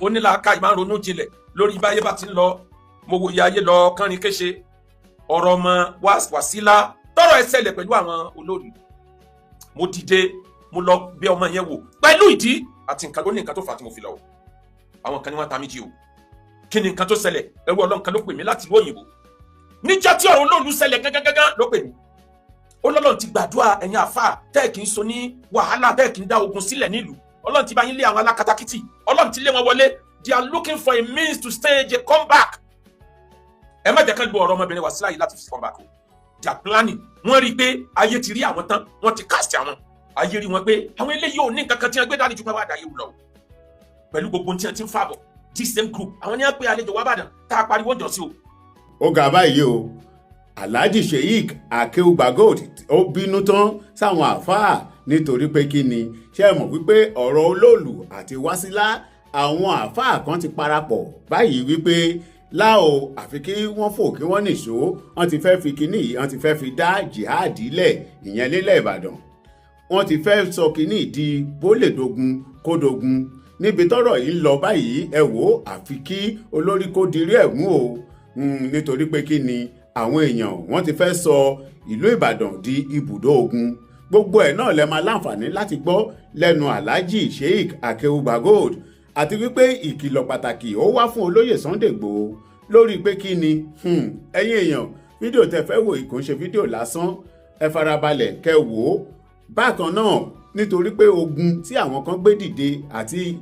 ó ní làákà ìmá ronú jinlẹ̀ lórí báyé bá ti ń lọ. Mo wo ìyá ayé lọ kánrin kéṣe ọ̀rọ̀ ọmọ Wàsílà tọrọ ẹ ṣẹlẹ̀ pẹ̀lú àwọn olórí. Mo dìde mo lọ bí ọmọ yẹn wò pẹ̀lú ìdí àti nǹkan ló ní nǹkan tó fà á tí mo fi lọ. Àwọn kan ní wọ́n ta mí jí o. Kí ni nǹkan tó ṣẹlẹ̀? Ẹrú Ọlọ́run kan ló pè mí láti ìlú òyìnbó. Níjọ́ tí ọ̀rọ̀ olóòlù ṣẹlẹ̀ gángan ló pè mí. Ó lọ́lọ́run ti gbàdúrà ẹ̀yin àfáà tẹ́ kì í so ní wàhálà tẹ́ kì í dá ogun sílẹ̀ nílùú. Ọlọ́run ti bá yín lé àwọn alákatakítí. Ọlọ́run ti lé wọn wọlé. They are looking for a means to stage a comeback. Ẹ má jẹ́ kán lo ọ̀rọ̀ ọmọbìnrin Wàsílà yìí láti fi comeback o. They are planning. Wọ́n rí i pé ayé ti rí àwọn tán. Wọ́n ti cast àwọn. Ayé rí wọn pé àwọn eléyìí ò ní nǹkan kan tí wọ́n gbé dání ju pé wá dà yìí lọ. Pẹ̀lú gbogbo tí wọ́n ti ń fàbọ̀. This same group. Àwọn ní wọ́n pe àlejò wá Ìbàdàn tá a pariwo jọ sí o. Ó ga báyìí o. Alhaji Sheikh Akeugba Gold ó bínú tán sáwọn àfáà nítorí pé kí ni ṣé ẹ mọ̀ wípé ọ̀rọ̀ olóòlù àti Wàsílà àwọn àfáà kan ti parapọ̀ báyìí wípé láò àfi kí wọ́n fò kí wọ́n nìṣó wọ́n ti fẹ́ fi kíní yìí wọ́n ti fẹ́ fi dá jihad lẹ̀ ìyẹn lélẹ̀ Ìbàdàn wọ́n ti fẹ́ sọ kíní di bólèdógún kódógún níbi tọ́rọ̀ yìí ń lọ báyìí ẹ wò àfi kí olórí kó dirí ẹ̀ mú o nítorí pé kí ni àwọn èèyàn wọ́n ti fẹ́ sọ ìlú Ìbàdàn di ibùdó ogun gbogbo ẹ̀ náà lẹ máa láǹfààní láti gbọ́ lẹ́nu Alhaji Sheikh Akeugba Gold àti wípé ìkìlọ̀ pàtàkì ó wá fún olóyè Sunday Igboho lórí pé kí ni ẹ̀yin èèyàn fídíò tẹ́ fẹ́ wò kò ń ṣe fídíò lásán ẹ farabalẹ̀ kẹ́ wò ó bákan náà nítorí pé ogun tí àwọn kan gbé dìde àti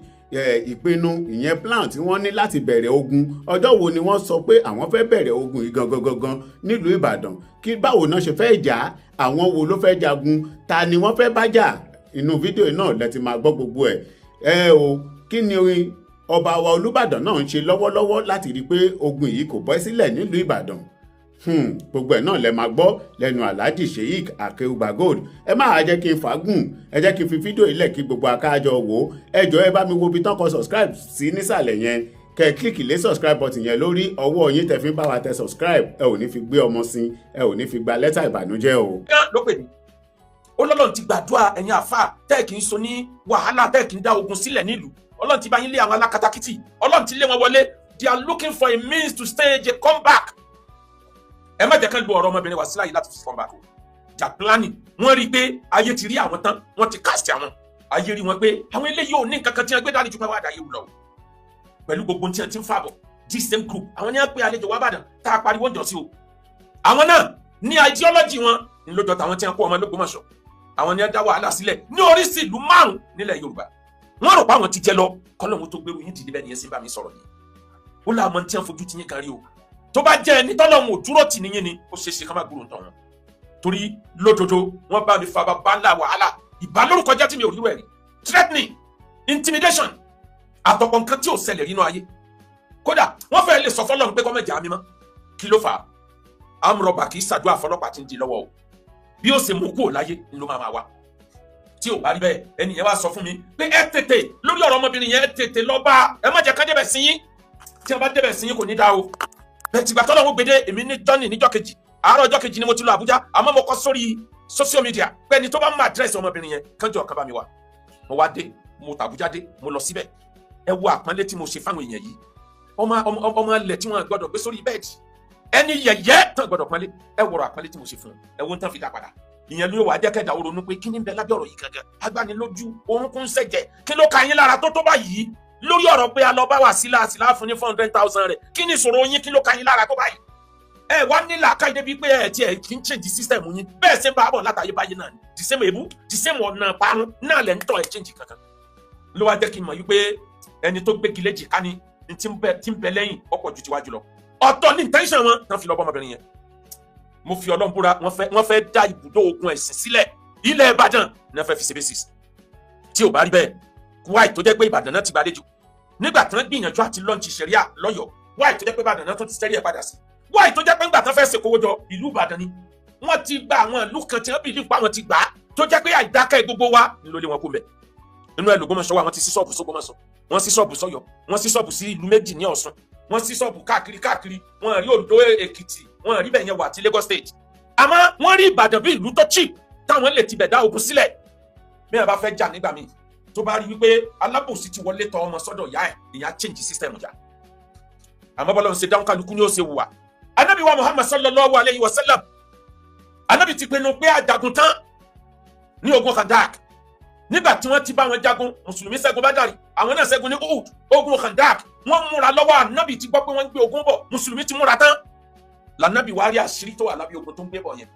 ìpinnu ìyẹn plan tí wọ́n ní láti bẹ̀rẹ̀ ogun ọjọ́ wo ni wọ́n sọ pé àwọn fẹ́ bẹ̀rẹ̀ ogun yìí gangan nílùú Ìbàdàn kí báwo náà ṣe fẹ́ jà àwọn wo ló fẹ́ jagun ta ni wọ́n fẹ́ bá jà inú fídíò náà lẹ ti máa gbọ́ gbogbo ẹ̀ o kí ni ọba wa Olúbàdàn náà ń ṣe lọ́wọ́lọ́wọ́ láti rí i pé ogun yìí kò bọ́ sílẹ̀ nílùú Ìbàdàn gbogbo ẹ̀ náà lẹ máa gbọ́ lẹ́nu Alhaji Sheikh Akeugba Gold ẹ máa jẹ́ kí n fàágùn ẹ jẹ́ kí n fi fídíò ilẹ̀ kí gbogbo akájọ wò ó ẹ jọ̀ọ́ ẹ bá mi wo ibi tán kọ subscribe sí nísàlẹ̀ yẹn kẹ́ kílìkì lé subscribe button yẹn lórí ọwọ́ yín tẹ́ fi ń bá wa tẹ subscribe ẹ ò ní fi gbé ọmọ sí ẹ ò ní fi gba lẹ́tà ìbànújẹ́ o. ló pè mí ó lọ́lọ́run ti gbàdúrà ẹ̀yin àfáà tẹ́ kì í so ní wàhálà tẹ́ kì í dá ogun sílẹ̀ nílùú Ọlọ́run ti bá yín lé àwọn alákatakítí Ọlọ́run ti lé wọn wọlé. They are looking for a means to stage a comeback. Ẹ má jẹ́ kán lo ọ̀rọ̀ ọmọbìnrin Wàsílà yìí láti fi comeback o. They are planning. Wọ́n rí i pé ayé ti rí àwọn tán. Wọ́n ti cast àwọn. Ayé rí wọn pé àwọn eléyìí ò ní nǹkan kan tí wọ́n gbé dání ju pé wá dà yìí lọ. Pẹ̀lú gbogbo tí wọ́n ti ń fàbọ̀. This same group. Àwọn ní wọ́n pe àlejò wá Ìbàdàn tá a pariwo jọ sí o. Àwọn náà ní ideology wọn ń lójọ tàwọn tí wọ́n kó ọmọ l'Ógbómọ̀ṣọ́. Àwọn ní wọ́n dá wàhálà sílẹ̀ ní oríṣi ìlú 5 nílẹ̀ Yorùbá. Wọ́n rò pé àwọn ti jẹ lọ kọ́lọ́hún tó gbérù yín dìde bẹ́ẹ̀ ni yẹn sì bá mi sọ̀rọ̀ yìí. Ó láwọn tí wọ́n fojú ti yín kan rí o. Tó bá jẹ́ ẹni tọ́lọ́hún ò dúró tì níyìn ni ó ṣeé ṣe ká má gbúrò tán wọn. Torí lódodo wọ́n bá mi fa bàbá ńlá wàhálà ìbálòrúkọ jẹ́ tí mi ò rí wẹ̀rí threatening intimidation àtọ̀pọ̀ nǹkan tí ò ṣẹlẹ̀ nínú ayé. Kódà wọ́n fẹ́ lè sọ fọ́lọ́run pé kọ́mẹ̀jà mi mọ́ kí ló fà á. Amrọ̀bà kì í ṣàdúrà fọlọ́pàá tí ń di lọ́wọ́ o bí ó ṣe mú kúrò láyé ló máa wá. Tí ò bá rí bẹ́ẹ̀ ẹni yẹn wá sọ fún mi pé ẹ tètè lórí ọ̀rọ̀ ọmọbìnrin yẹn ẹ tètè lọ bá ẹ má jẹ́ ká débẹ̀ sí yín tí wọ́n bá débẹ̀ sí yín kò ní dá o. Bẹ́ẹ̀ tìgbà tọ́lọ́run gbèdé èmi ní jọ́nì níjọ́ kejì àárọ̀ ọjọ́ kejì ni mo ti lọ Àbújá àmọ́ mo kọ sórí social media pé ẹni tó bá ń máa dírẹ́sì ọmọbìnrin yẹn kánjọ́ kan bá mi wá. Mo wá dé mo tàbújá dé mo lọ síbẹ̀ ẹ wo àpọ́nlé tí mo ṣe fáwọn èèyàn yìí ọmọ ilẹ̀ tí wọ́n gbọ́dọ̀ gbé sórí bẹ́ẹ̀dì ẹni yẹ̀yẹ́ tán gbọ́dọ̀ pọ́nlé ẹ wọ̀rọ̀ àpọ́nlé tí mo ṣe fún ẹ wo ń tán fi dá padà. Ìyẹn ló wà jẹ́kẹ̀dá ó ronú pé kí ni ń bẹ lábẹ́ ọ̀rọ̀ yìí gangan agbanilójú orúnkún ṣẹ̀jẹ̀ kí ló ka yín lára tó báyìí lórí ọ̀rọ̀ pé a lọ bá Wàsílà fún ní 400,000 rẹ̀ kí ni ìṣòro yín kí ló ka yín lára tó báyìí. Ẹ wá nílà ká débi pé ẹ tiẹ̀ kí n change system yín bẹ́ẹ̀ ṣe ń bá bọ̀ látàyè báyìí náà ni the same èbú the same ọ̀nà parun náà lẹ́ ń tọ́ ẹ change kankan. Ló wá jẹ́ kí n mọ̀ wípé ẹni tó gbégi léjì ká ní tí ń bẹ lẹ́yìn ọ̀pọ̀ ju tiwájú lọ. Ọ̀tọ̀ ní intention wọn tán fi lọ bọ́ ọmọbìnrin yẹn. Mo fi Ọlọ́run búra wọ́n fẹ́ dá ibùdó ogun ẹ̀sìn sílẹ̀ ilẹ̀ Ìbàdàn ní wọ́n fẹ́ fi ṣe basis. Tí ò bá rí bẹ́ẹ̀ wáì tó jẹ́ pé Ìbàdàn náà ti gbàlejò nígbà tí wọ́n gbìyànjú àti lọ́ọ̀nchì ṣẹ̀ríà lọ́yọ̀ọ́ wáì tó jẹ́ pé Ìbàdàn náà tó ti sẹ́rí ẹ̀ padà sí wáì tó jẹ́ pé ńgbà tán fẹ́ ṣe kówó jọ ìlú Ìbàdàn ni wọ́n ti gba àwọn ìlú kan tí wọ́n bìlí pa wọn ti gbà á tó jẹ́ pé àìdákẹ́ gbogbo wa ló lé wọn kó mẹ́. Inú ẹ̀ l'Ògbómọ̀ṣọ́ wa wọ́n ti sí ṣọ́ọ̀bù s'Ògbómọ̀ṣọ́ wọ́n sí ṣọ́ọ̀bù s'Ọ́yọ́ wọ́n sí ṣọ́ọ̀bù sí ìlú méjì ní Ọ̀ṣun wọ́n sí ṣọ́ọ̀bù káàkiri wọ́n rí Oǹdó Èkìtì wọ́n rí bẹ̀yẹn wà ti Lagos State àmọ́ wọ́n rí Ìbàdàn bí ìlú tó cheap táwọn lè ti bẹ̀ dá ogun sílẹ̀ bí wọ́n bá fẹ́ jà nígbà míì tó bá rí wípé alábòsí ti wọlé tọ ọmọ sọ́dọ̀ ìyá ẹ̀ ìyá change system jà. àmọ́ bọ́lá ń ṣe dáhùn kálukú ní ó ṣe wùwà. Ànábì wa Muhammad sallallahu alayhi wa sallam, Ànábì ti pinnu pé àjagun tán ní ogun Khandak. Nígbà tí wọ́n ti bá wọn jagun, mùsùlùmí ṣẹ́gun Bádàrí, àwọn náà ṣẹ́gun ní Uhud, ogun Khandak. Wọ́n múra lọ́wọ́, Ànábì ti gbọ́ pé wọ́n ń gbé ogun bọ̀, mùsùlùmí ti múra tán. L'Ànábì wá rí àṣírí tó wà lábẹ́ ogun tó ń gbé bọ̀ yẹn.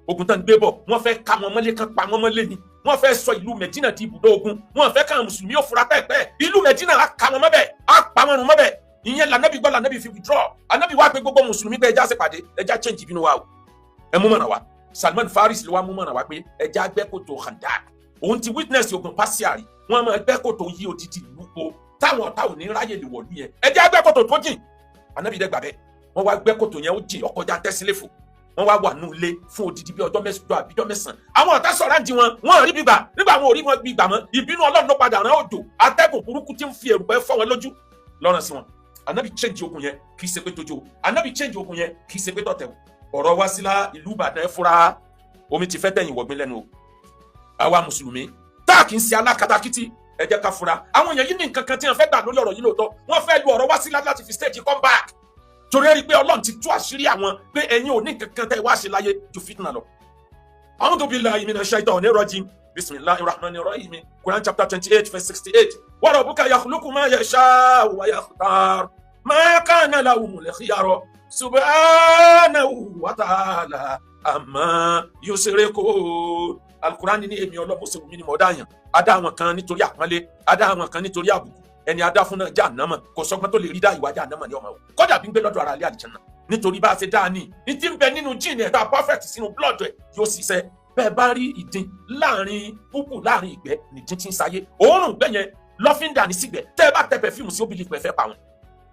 Ogun tán ń gbé bọ̀, wọ́n fẹ́ ká wọn mọ́lé kan pa wọn mọ́lé ni. Wọ́n fẹ́ sọ ìlú Mẹ̀dínà di ibùdó ogun. Wọ́n fẹ́ káwọn mùsùlùmí ó fura pẹ́ẹ́pẹ́. Ìlú Mẹ̀dínà á ká wọn mọ́bẹ̀, á pa wọn run mọ́bẹ̀. Ìyẹn l'Ànábì gbọ́, l'Ànábì fi withdraw. Ànábì wá pé gbogbo mùsùlùmí pé ẹja ṣèpàdé, ẹja change ìbínú wa o. Ẹ mú mọ̀nà wa. Salman Faris ló wá mú mọ̀nà wa pé ẹja gbẹ́ kòtò Khandak. Òun ti witness ogun Persia. Wọ́n máa gbẹ́ kòtò yí odidi ìlú po táwọn ọ̀tá ò ní ráyè lè wọ̀lú yẹn. Ẹja gbẹ́ kòtò tó jìn. Ànábì dẹ́ gbà bẹ́ẹ̀. Wọ́n wá gbẹ́ kòtò yẹn ó jìn ọkọjá tẹ́sílẹ̀fò. Wọ́n wá wà nù ilé fún odidi bí ọjọ́ mẹ́sàn-án àbí ọjọ́ mẹ́sàn-án. Àwọn ọ̀tá sọ̀rọ̀ àǹdí wọn, wọ́n rí gbígbà. Nígbà wọn ò rí wọn gbígbà mọ́, ìbínú Ọlọ́run ló padà rán òjò. Atẹ́gùn burúkú tí ń fi èrùpẹ̀ fọ́ wọn lójú lọ́rùn sí wọn. Ànábì change ogun yẹn kì í ṣe pé tójó. Ànábì change ogun yẹn kì í ṣe pé tọ̀tẹ̀. Ọ̀rọ̀ Wásílà ìlú Ìbàdàn fúra omi ti fẹ́ tẹ̀yìn wọ̀gbìn lẹ́nu o. Àwa mùsùlùmí tá kì í ṣe alákatakítí ẹ jẹ́ ká fura. Àwọn èèyàn yìí ní nǹkan kan tí wọ́n fẹ́ gbà lórí ọ̀rọ̀ yìí lóòótọ́. Wọ́n fẹ́ lu ọ̀rọ̀ Wásílà láti fi stage come back. Torí ẹ rí pé Ọlọ́run ti tú àṣírí àwọn pé ẹ̀yin ò ní kankan tẹ́ wá ṣe láyé ju fitna lọ. A'udhu billahi minash shaitanir rajim. Bismillahir rahmanir rahim. Quran chapter 28 verse 68. Wa rabbuka yakhluqu ma yasha'u wa yakhtar. Ma kana lahumul khiyara. Subhanahu wa ta'ala amma yushrikun. Al-Quran ní èmi Ọlọ́run ṣe wù mí ni mo dá yàn. A dá àwọn kan nítorí àpọ́nlé, a dá àwọn kan nítorí àbùkù. Ẹni adá fún náà Jahannama kò sọgbọ́n tó lè rí dá ìwà Jahannama ní ọmọ o. Kódà bí ń gbé lọ́dọ̀ ara ilé àlìjánnà nítorí bá a ṣe dáa ní tí ń bẹ nínú jíìnì ẹ̀dá perfect sínú blood ẹ̀ yóò ṣiṣẹ́. Bẹ́ẹ̀ bá rí ìdin láàrin púpù láàrin ìgbẹ́ nìdín tí ń sáyé. Òórùn ìgbẹ́ yẹn lọ́fíńdà ní sígbẹ́. Tẹ́ ẹ bá tẹ pẹ̀fíìmù sí obìnrin pẹ̀fẹ́ pa wọn.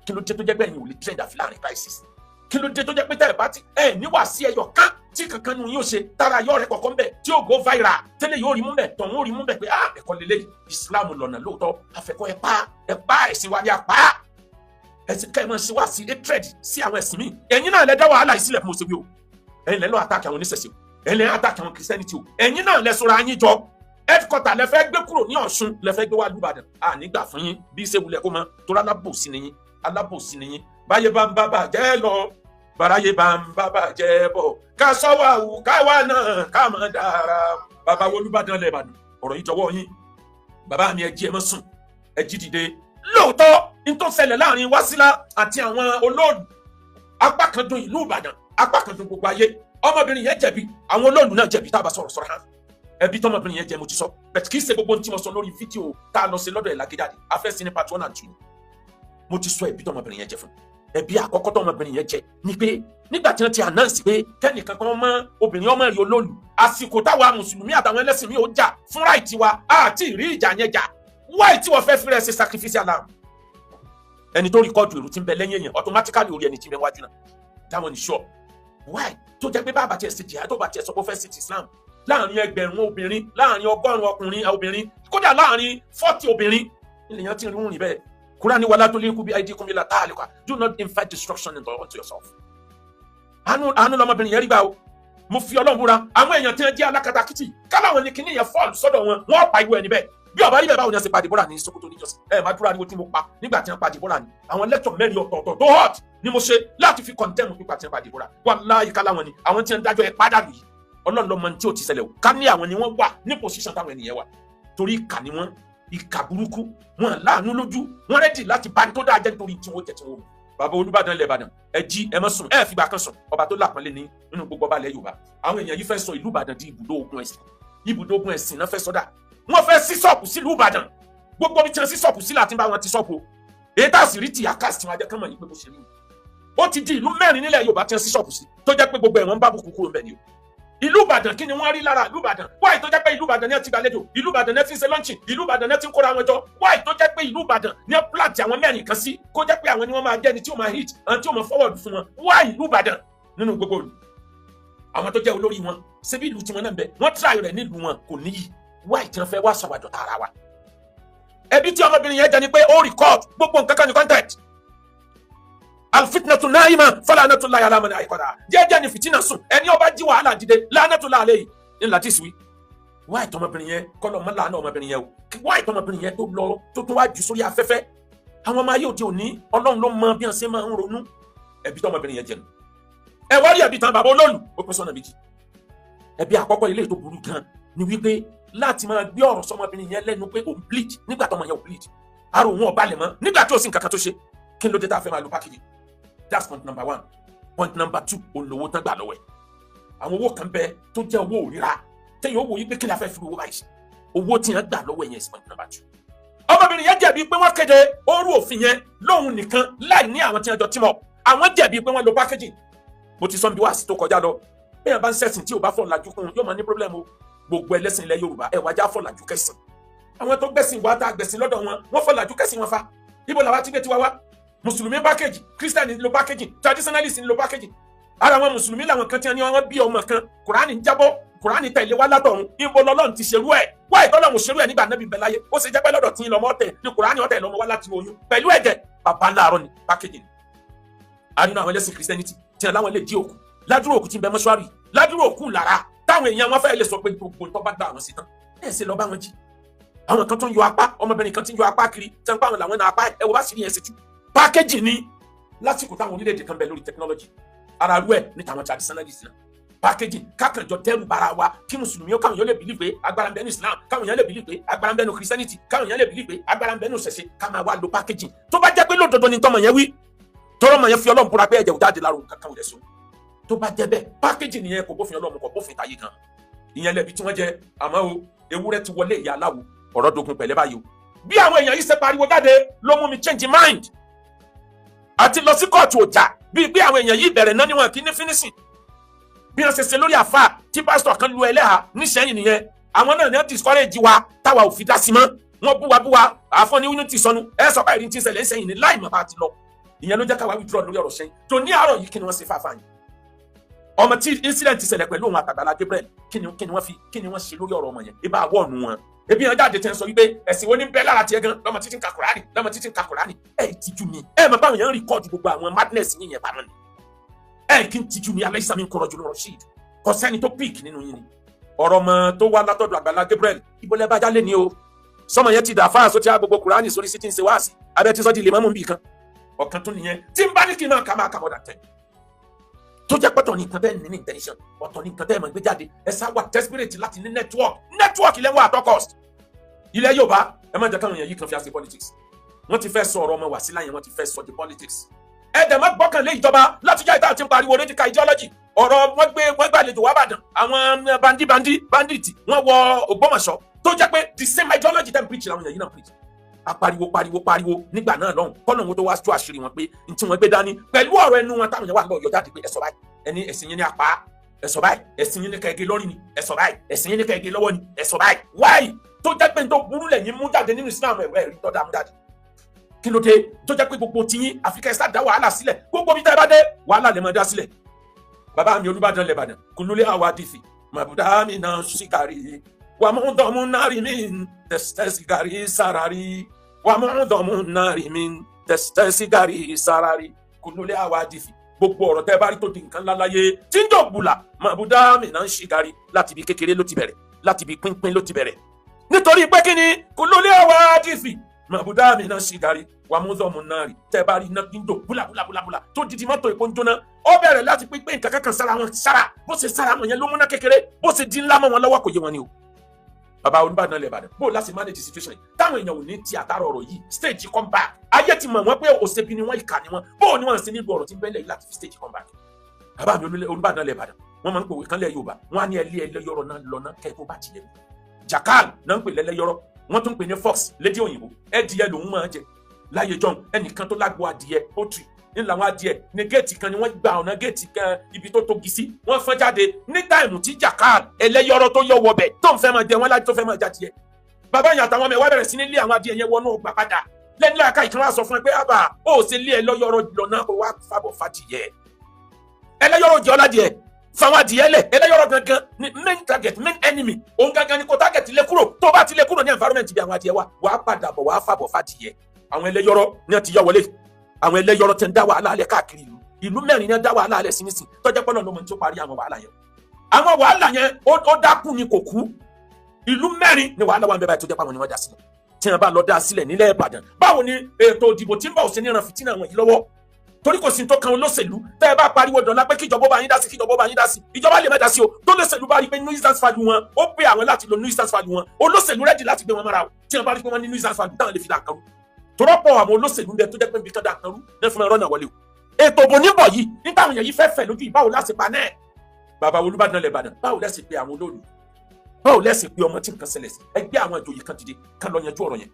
Kí ló dé tó jẹ́ pé ẹ̀yin ò lè trend àfi láàrin crisis? Kí ló dé tó jẹ́ pé tẹ́ ẹ bá ti níwà sí ẹyọ kán tí kankan nu yóò ṣe tára yọ rẹ kọ̀ọ̀kan bẹ̀ tí ó go viral tẹ́lẹ̀ yóò rí mú bẹ̀ tọ̀hún ó rí mú bẹ̀ pé ẹ̀kọ́ lélẹ̀ Islam lọ́nà lóòótọ́ àfẹ́kọ́ ẹ pa ẹ̀sìn wa ni a pa ẹ̀sìn kẹ́ ẹ máa ṣe wá sí hatred sí àwọn ẹ̀sìn míì. Ẹ̀yin náà lẹ dá wàhálà ìsílẹ̀ fún Mùsùlùmí o, ẹ̀yin lẹ lọ attack àwọn oníṣẹ̀ṣe o, ẹ̀yin lẹ attack àwọn Christianity o, ẹ̀yin náà lẹ sọra yín jọ headquarter lẹ fẹ́ gbé kúrò ní Ọ̀ṣun lẹ fẹ́ gbé wá Ìbàdàn nígbà fún yín bí ṣe wulẹ̀ kó mọ torí alábòsí ni yín báyé bá ń bá bàjẹ́ lọ bàráyé bá ń bá bàjẹ́ bọ̀ ká sọ́wọ́ àwù káwa náà ká mọ̀ dára. Bàbá Olúbàdàn lẹ̀ Ìbàdàn ọ̀rọ̀ yìí jọ̀wọ́ yín. Bàbá mi ẹ jí ẹ mọ́ sùn ẹ jí dìde. Lóòótọ́ n tó ṣẹlẹ̀ láàrin Wásílà àti àwọn olóòlù apá kan dùn ìlú Ìbàdàn apá kan dùn gbogbo ayé. Ọmọbìnrin yẹn jẹ̀bi àwọn olóòlù náà jẹ̀bi tá a bá sọ̀rọ̀ hàn. Ẹbí tọmọbìnrin yẹn jẹ mo ti sọ bẹ́ẹ̀ kì í ṣe gbogbo ohun tí mo sọ lórí fídíò tá a lọ sí lọ́dọ̀ Ìlàgéjáde afẹ́sí ní part 1 and 2 mo ti sọ ẹbí tọmọbìnrin yẹn jẹ fún. Ẹbí àkọ́kọ́ tọmọbìnrin yẹn jẹ ni pé nígbà tí wọ́n ti announce pé kẹ́nìkan kan mọ́ obìnrin ọmọ rí olóòlù àsìkò táwa mùsùlùmí àtàwọn ẹlẹ́sìn mi ò jà fún ráìtì wa àti ìrí ìjà yẹn jà wáì tí wọ́n fẹ́ fi rẹ̀ ṣe sacrificial lamb. Ẹni tó rìkọ́dù èrò tí ń bẹ lẹ́yìn èèyàn automatically orí ẹni tí ń bẹ wájú náà dáwọn ní sure wáì tó jẹ́ pé bá bàtí ẹ̀ ṣe jìyà tó bàtí ẹ̀ sọ pé ó fẹ́ sí ti Islam láàrin ẹgbẹ̀rún obìnrin láàrin 100 ọkùnrin obìnrin kódà láàrin 40 obìnrin ilẹ̀ yẹn ti rí wọn rí bẹ́ẹ̀. Kúránì wala tulhikum bi aydikum ila tahluka. Do not invite destruction unto yourself. Àánú lọmọbìnrin yẹn rí gbà o. Mo fi Ọlọ́run búra. Àwọn èèyàn tí wọ́n jẹ́ alákatakítì. Káláwọn ní kíní yẹn fọ́ọ̀lù sọ́dọ̀ wọn. Wọ́n pa ìwé ẹni bẹ́ẹ̀. Bí ọba rí bẹ́ẹ̀ báwo ni wọ́n ṣe pa Dèbórà ní Sókótó níjọ́sí. Máa dúró ariwo tí mo pa nígbà tí wọ́n pa Dèbórà ni. Àwọn lẹ́tọ̀ mẹ́rin ọ̀tọ̀ọ̀tọ̀ tó hot ni mo ṣe láti fi condemn pípa tí wọ́n pa Dèbórà. Wàláhì káláwọn ni àwọn tí wọ́n dájọ́ ẹ pádàlù yìí. Ọlọ́run ló mọ tí ó ti ṣẹlẹ̀ o. Ká ní àwọn ni wọ́n wà ní position táwọn ènìyàn wà. Torí ìkà ni wọ́n. Ìkà burúkú wọn láàánú lójú wọn rẹ́dì láti bá ní tó dáa jẹ́ nítorí tí wọ́n jẹ́ tí wọ́n mú. Bàbá Olúbàdàn ilẹ̀ Ìbàdàn ẹ jí ẹ má sùn ẹ fìgbà kan sùn ọba tó lápọnlé ní nínú gbogbo ọba ilẹ̀ Yorùbá. Àwọn èèyàn yìí fẹ́ sọ ìlú Ìbàdàn di ibùdó ogun ẹ̀sìn náà fẹ́ sọ́dà. Wọ́n fẹ́ sí ṣọ́ọ̀pù sílùú Ìbàdàn gbogbo bí tí wọ́n sí ṣọ́ọ̀pù sí láti bá wọn ti ṣọ́ọ̀pù. Èyí tá a sì rí ti àkáàsì tí wọ́n ajẹ́ kán mọ̀ yìí pé bó ṣe rí. Ó ti di ìlú 4 nílẹ̀ Yorùbá tí wọ́n sí ṣọ́ọ̀pù sí tó jẹ́ pé gbogbo ẹ̀wọ̀n ń bá bùkún kúrò mbẹ̀ ni o. Ìlú Ìbàdàn kí ni wọ́n rí lára ìlú Ìbàdàn wáì tó jẹ́ pé ìlú Ìbàdàn ní ẹ ti gbàlejò ìlú Ìbàdàn ní ẹ ti ń ṣe lọ́ǹchì ìlú Ìbàdàn ní ẹ ti ń kóra wọn jọ wáì tó jẹ́ pé ìlú Ìbàdàn ní ẹ plant àwọn mẹ́rin kan sí kó jẹ́ pé àwọn ni wọ́n máa jẹ́ ẹni tí ó máa hit àwọn tí ó máa forward fún wọn wáì ìlú Ìbàdàn nínú gbogbo ìlú àwọn tó jẹ́ olórí wọn ṣebí ìlú tiwọn náà ń bẹ wọ́n try rẹ̀ nílùú wọn kò níyì wáì tí wọ́n fẹ́ wá sọ̀wádọ̀ tààrà wa. Ẹbí tí ọmọbìnrin yẹn jẹ ni pé ó record gbogbo nǹkan kan ní content alfitnatu naima falanatullahi ala man ayqada jẹ́jẹ́ ni fitina sùn ẹni ó bá jí wàhálà dìde lanatullahi alayhi in latisi wi wá ìtọ́mọbìnrin yẹn kọ́lọ̀ mọ́lá náà ọmọbìnrin yẹn o wá ìtọ́mọbìnrin yẹn tó lọ tó wá jù sórí afẹ́fẹ́. àwọn ọmọ ayé òde òní Ọlọ́run ló mọ bí wọ́n ṣe máa ń ronú. ẹbí tọ́mọbìnrin yẹn jẹnu. ẹ wá rí ẹbí tán bàbá olóòlù ó pín sọ́nà méjì. ẹbí àkọ́kọ́ ilé tó burú gan ni wípé láti máa gbé ọ̀rọ̀ sọmọbìnrin yẹn lẹ́nu pé òun bleed nígbà tọmọ yẹn ò bleed. àrò òun ọ̀balẹ̀ mọ́ nígbà tí ò sí nǹkan kan tó ṣe. kí ló dé tá a fẹ́ máa lo pákéjì? That's point number 1. Point number 2, olówó tán gbà lọ́wọ́ ẹ̀. àwọn owó kan bẹ tó jẹ́ owó òríra tẹ́yìn owó yìí pé kí la fẹ́ fi owó báyìí. owó tí wọ́n gbà lọ́wọ́ yẹn is point number 2. ọmọbìnrin yẹn jẹ̀bi pé wọ́n kéde orú òfin yẹn lóhun nìkan láì ní àwọn tí wọ́n jọ tímọ̀. àwọn jẹ̀bi pé wọ́n lo packaging. mo ti sọ bí wàásù tó kọjá lọ. bẹ́ẹ̀ bá ń ṣẹ̀sìn tí ò bá fọ̀làjú kún yóò máa ní problem o. gbogbo ẹlẹ́sìn ilẹ̀ Yorùbá ẹ̀ wájà fọ̀làjú kẹsìn. àwọn tó gbẹ̀sìn wá tá a gbẹ̀sìn lọ́dọ̀ wọn wọ́n fọ̀làjú kẹsìn wọn fa. ibo làwa ti gbé tiwa wá. mùsùlùmí package, Christian lo packaging, traditionalist lo packaging. ara wọn mùsùlùmí làwọn kan tí wọ́n bí ọmọ kan Kùránì ń jábọ́ Kùránì tẹ̀lé wá látọ̀run ibo lọ́lọ́run ti ṣerú ẹ̀ wá ìtọ́lọ́run ṣerú ẹ̀ nígbà Nábì bẹ láyé ó ṣe jẹ́ pé lọ́dọ̀ tí ń lọ́mọ tẹ̀ ní Kùránì ọ̀tẹ̀ lọ́mọ wá láti oyún pẹ̀lú ẹ̀jẹ̀ bàbá láàárọ̀ ni packaging. àdínú àwọn ẹlẹ́sìn Christianity tí wọ́n láwọn lè dí òkú ládùúrò òkú tí ń bẹ mọ́ṣúárì ládùúrò òkú lára táwọn èèyàn wọn fẹ́ lè sọ pé gbogbo tó bá gbà àwọn sí tán ẹ̀ ṣe lọ bá wọn jí. àwọn kan tó ń yọ apá ọmọbìnrin kan tí ń yọ apá kiri tí wọ́n pa àwọn làwọn náà apá ẹ̀ wọ́n bá sì rí ẹ̀ ṣe jù packaging ni lásìkò táwọn orílẹ̀-èdè kan bẹ lórí technology ara rú ẹ̀ ní tàwọn traditionalist náà packaging kákànjọ dẹ́rù bara wa kí mùsùlùmí ó káwọn yẹn lè bìlí pé agbára ń bẹ ní Islam káwọn yẹn lè bìlí pé agbára ń bẹ ní Christianity káwọn yẹn lè bìlí pé agbára ń bẹ ní òṣèṣe ká máa wá lo packaging tó bá jẹ́ pé lódodo ni tọmọ yẹn wí tọrọ mọ yẹn fi Ọlọ́run búra pé ẹ̀jẹ̀ ò jáde lára òun kankan rẹ̀ sùn tó bá jẹ́ bẹ́ẹ̀ packaging nìyẹn kò bófin Ọlọ́run kò bófin tayé kan ìyẹn lẹbi tí wọ́n jẹ àmọ́ o ewúrẹ́ ti wọlé ìyá aláwo ọ̀rọ̀ dogun pẹ̀lẹ́ báyìí o bí àwọn èèyàn yìí ṣe pariwo jáde ló mú mi change mind àti lọ sí kóòtù ọjà bíi pé àwọn èèyàn yìí bẹ̀rẹ̀ náà níwọ̀n kí ní finishing bí wọ́n ṣe ṣe lórí àfà tí pásítọ̀ kan lu ẹlẹ́hà níṣẹ́yìn nìyẹn àwọn náà ní wọ́n discourage wa táwa ò fi dá sí mọ́ wọ́n búwa àfọ́n ní unity sọnù ẹ sọ báyìí tí ń ṣẹlẹ̀ ṣẹ́yìn ní láì mọ̀ bá ti lọ ìyẹn ló jẹ́ káwa withdraw lórí ọ̀rọ̀ ṣẹ́yìn tó ní àárọ̀ yìí kí ni wọ́n ṣe fàáfàá yìí ọmọ tí incident ṣẹlẹ̀ pẹ̀lú òun àtàgbàlá Gabriel kí ni wọ́n ṣe lórí ọ̀rọ̀ ọmọ yẹn ibà wọ́ọ̀nù wọn ebi hàn jáde tẹ́ ń sọ wípé ẹ̀sìn wo ní bẹ́ẹ̀ lára tiẹ̀ gan lọ́mọ títí ń ka Kùránì ẹ̀ tijú ni ẹ̀ mọ̀ báwọn yẹn ń rìkọ́ọ̀dù gbogbo àwọn madness yìí yẹn pamọ́ ni ẹ̀ kí n tijú ni aláìsàn mi ń kọ́rọ̀ jù lọ́rọ̀ ṣíìd kò sẹ́ni tó píìkì nínú yín ni ọ̀rọ̀ ọmọ tó wá látọ̀dọ̀ Àgbàlá Gabriel ìbọ̀lẹ̀ bá jálẹ̀ ni o sọmọ yẹn ti dà fáà sóti gbogbo Kùránì sórí sí ti ń ṣe wáàsí abẹ́ ti sọ́ di lè mọ́mú bì kan ọ̀kan tó nìyẹn tí ń bá ní kí n náà ká máa kà mọ́ dàtẹ́ tó jẹ́ pẹ́tọ̀ ní nǹkan bẹ́ẹ̀ ní intention ọ̀tọ̀ ní nǹkan bẹ́ẹ̀ mọ̀ gbé jáde ẹ sá wà desperate láti ní network ilẹ̀ wà at all cost ilẹ̀ Yorùbá ẹ má jẹ́ káwọn èèyàn yìí kan fi àṣẹ politics wọ́n ti fẹ́ sọ ọ̀rọ̀ ọmọ Wàsílà yẹn wọ́n ti fẹ́ sọ di politics ẹ dẹ̀ má gbọ́kànlé ìjọba láti jẹ́ ìta àti ń pariwo radical ideology ọ̀rọ̀ wọ́n gbàlejò wá bàdàn àwọn bandit wọ́n wọ Ògbómọ̀ṣọ́ tó jẹ́ pé the same ideology dem preach làwọn èèyàn yìí náà preach pariwo nígbà náà lọ́hùn kọ́nà wọn tó wá tó àṣírí wọn pé n tí wọ́n gbé dání pẹ̀lú ọ̀rọ̀ ẹnu wọn táwọn yẹn wà lọ́ọ̀ yọ jáde pé ẹ̀sọ́ báyìí ẹni ẹ̀sìn yẹn ní apá ẹ̀sọ́ báyìí ẹ̀sìn yẹn ní kẹ̀kẹ́ lórí ni ẹ̀sọ́ báyìí ẹ̀sìn yẹn ní kẹ̀kẹ́ lọ́wọ́ ni ẹ̀sọ́ báyìí wáyì tó jẹ́ pé n tó burú lẹ́yìn mú jáde nínú Islam ẹ̀rí tó dá mú jáde kí ló dé tó jẹ́ pé gbogbo tiyín àfikẹ́ ẹ̀sá dá wàhálà sílẹ̀ gbogbo bí tẹ́ bá dé wàhálà lè máa dá sílẹ̀ bàbá mi Olúbàdàn lẹ́bàdàn kùnúlé àwa dìfì màbúdá mi náà ṣìkàrí wàmúdọ̀mú náírì mi tẹ̀sítẹ́ sìgárì sàràrí wàmúdọ̀mú náírì mi tẹ̀sítẹ́ sìgárì sàràrí kùnúlé àwa dìfì gbogbo ọ̀rọ̀ tẹ́ bá rí tó di nǹkan ńlá láyé tí ń dọ̀gbùlà màbúdá mi náà ṣìkàrí láti ibi kékeré ló ti bẹ̀rẹ̀ láti ibi pínpín ló ti bẹ̀rẹ̀ nítorí pé kí ni kùnúlé àwa dìfì màbúdá mi náà ṣìkàrí wàmúdọ̀mú náírì tẹ́ bá rí iná tí ń dò búlàbúlàbúlà tó didi mọ́tò èpo ń jóná ó bẹ̀rẹ̀ láti pínpín nǹkan kankan sára wọn sára bó ṣe sára wọn yẹn ló múná kékeré bó ṣe di ńlá mọ́ wọn lọ́wọ́ kò yé wọn ni o bàbá Olúbàdàn lẹ́bàdàn bó láti manage situation yìí táwọn èèyàn ò ní ti àtàrà ọ̀rọ̀ yìí stage come back ayé ti mọ̀ wọ́n pé òṣèbí ni wọ́n ìkà ni wọ́n bó ni wọ́n ṣe nílùú ọ̀rọ̀ tí ń bẹ́lẹ̀ yìí láti fi stage come back bàbá mi Olúbàdàn lẹ́bàdàn wọ́n máa ń pòwe kan lẹ́ Yorùbá wọ́n á ní ẹlẹ́yọ̀rọ̀ náà lọ náà kẹ́ẹ̀kọ́ bá ti yẹ jackal náà ń pè lẹ́lẹ́yọ̀rọ̀ wọ́n tún ń pè ní fox lédè òyìnbó ẹ̀dìyẹ lòun máa jẹ láyé john ẹnìkan tó lágbo adìyẹ poultry ní làwọn adìyẹ ní géètì kan ni wọ́n gba ọ̀nà géètì kan ibi tó tógi sí wọ́n fọ́n jáde ní táìmù tí jackal ẹlẹ́yọ̀rọ̀ tó yọ wọbẹ̀ tó ń fẹ́ máa jẹ wọ́n láti tó fẹ́ máa jadìyẹ bàbá yẹn àtàwọn ọmọ ẹ̀ wá bẹ̀rẹ̀ sí ní lé àwọn adìyẹ yẹn wọnú ọgbà padà lẹ́nu àká ìkan wá sọ fún ẹ pé àbà ó ṣe lé ẹlẹ́yọ̀rọ̀ lọ́nà kó wá fàbọ̀ fàdìyẹ ẹlẹ́yọ̀rọ̀ jẹ́ ọ̀làdìyẹ fáwọn adìyẹ lẹ̀ ẹlẹ́yọ̀rọ̀ gangan ni main target main enemy òun gangan ni kò target lé kúrò tó bá ti lé kúrò ní environment bí àwọn adìyẹ wa wàá padà bọ̀ wàá fàbọ̀ fàdìyẹ àwọn ẹlẹ́yọ̀rọ̀ ni wọ́n ti yọ wọlé àwọn ẹlẹ́yọ̀rọ̀ tẹ̀ ń dá wàhálà alẹ́ káàkiri ìlú mẹ́rin ni wọ́n dá wàhálà alẹ́ sí nísìn tọ́jọ́ pọ́nà ló mọ̀ ní tó parí àwọn wàhálà yẹn ó dákú ni kò kú ìlú mẹ́rin ni wàhálà wà ń bẹ báyìí tó jẹ́ pé àwọn ni wọ́n dá sílẹ̀ tí wọ́n bá lọ dá sílẹ̀ nílẹ̀ Ìbàdàn báwo ni ètò ìdìbò tí ń bá òsè níran fìtínà wọn yìí lọ́wọ́ torí kò sí tó kan olóṣèlú tẹ́ ẹ bá pariwo dọ̀la pé kíjọba bá yín dá sí kíjọba bá yín dá sí ìjọba lè má dá sí o tó lóṣèlú bá rí pé nuisance value wọn ó pé àwọn láti lo nuisance value wọn olóṣèlú rẹ́dì láti gbé wọn mọ́ra o tí wọ́n bá rí pé wọ́n ní nuisance value táwọn lè fi dà kan rú torọ́pọ̀ àwọn olóṣèlú bẹ tó jẹ́ pé nbí kan dà kan rú ní fún ẹ̀rọ náà wọlé o ètò òbò níbọ̀ yìí nígbà àwọn èèyàn yìí fẹ́ fẹ̀ lójú ìbáwò láti pa náà bàbá Olúbàdàn lẹ̀ Ìbàdàn báwo lẹ́sìn pé àwọn olóòlù báwo lẹ́sìn pé ọmọ tí nǹkan ṣẹlẹ̀ sí ẹgbẹ́ àwọn ìjòyè kan dìde kan lọ yanjú ọ̀rọ̀ yẹn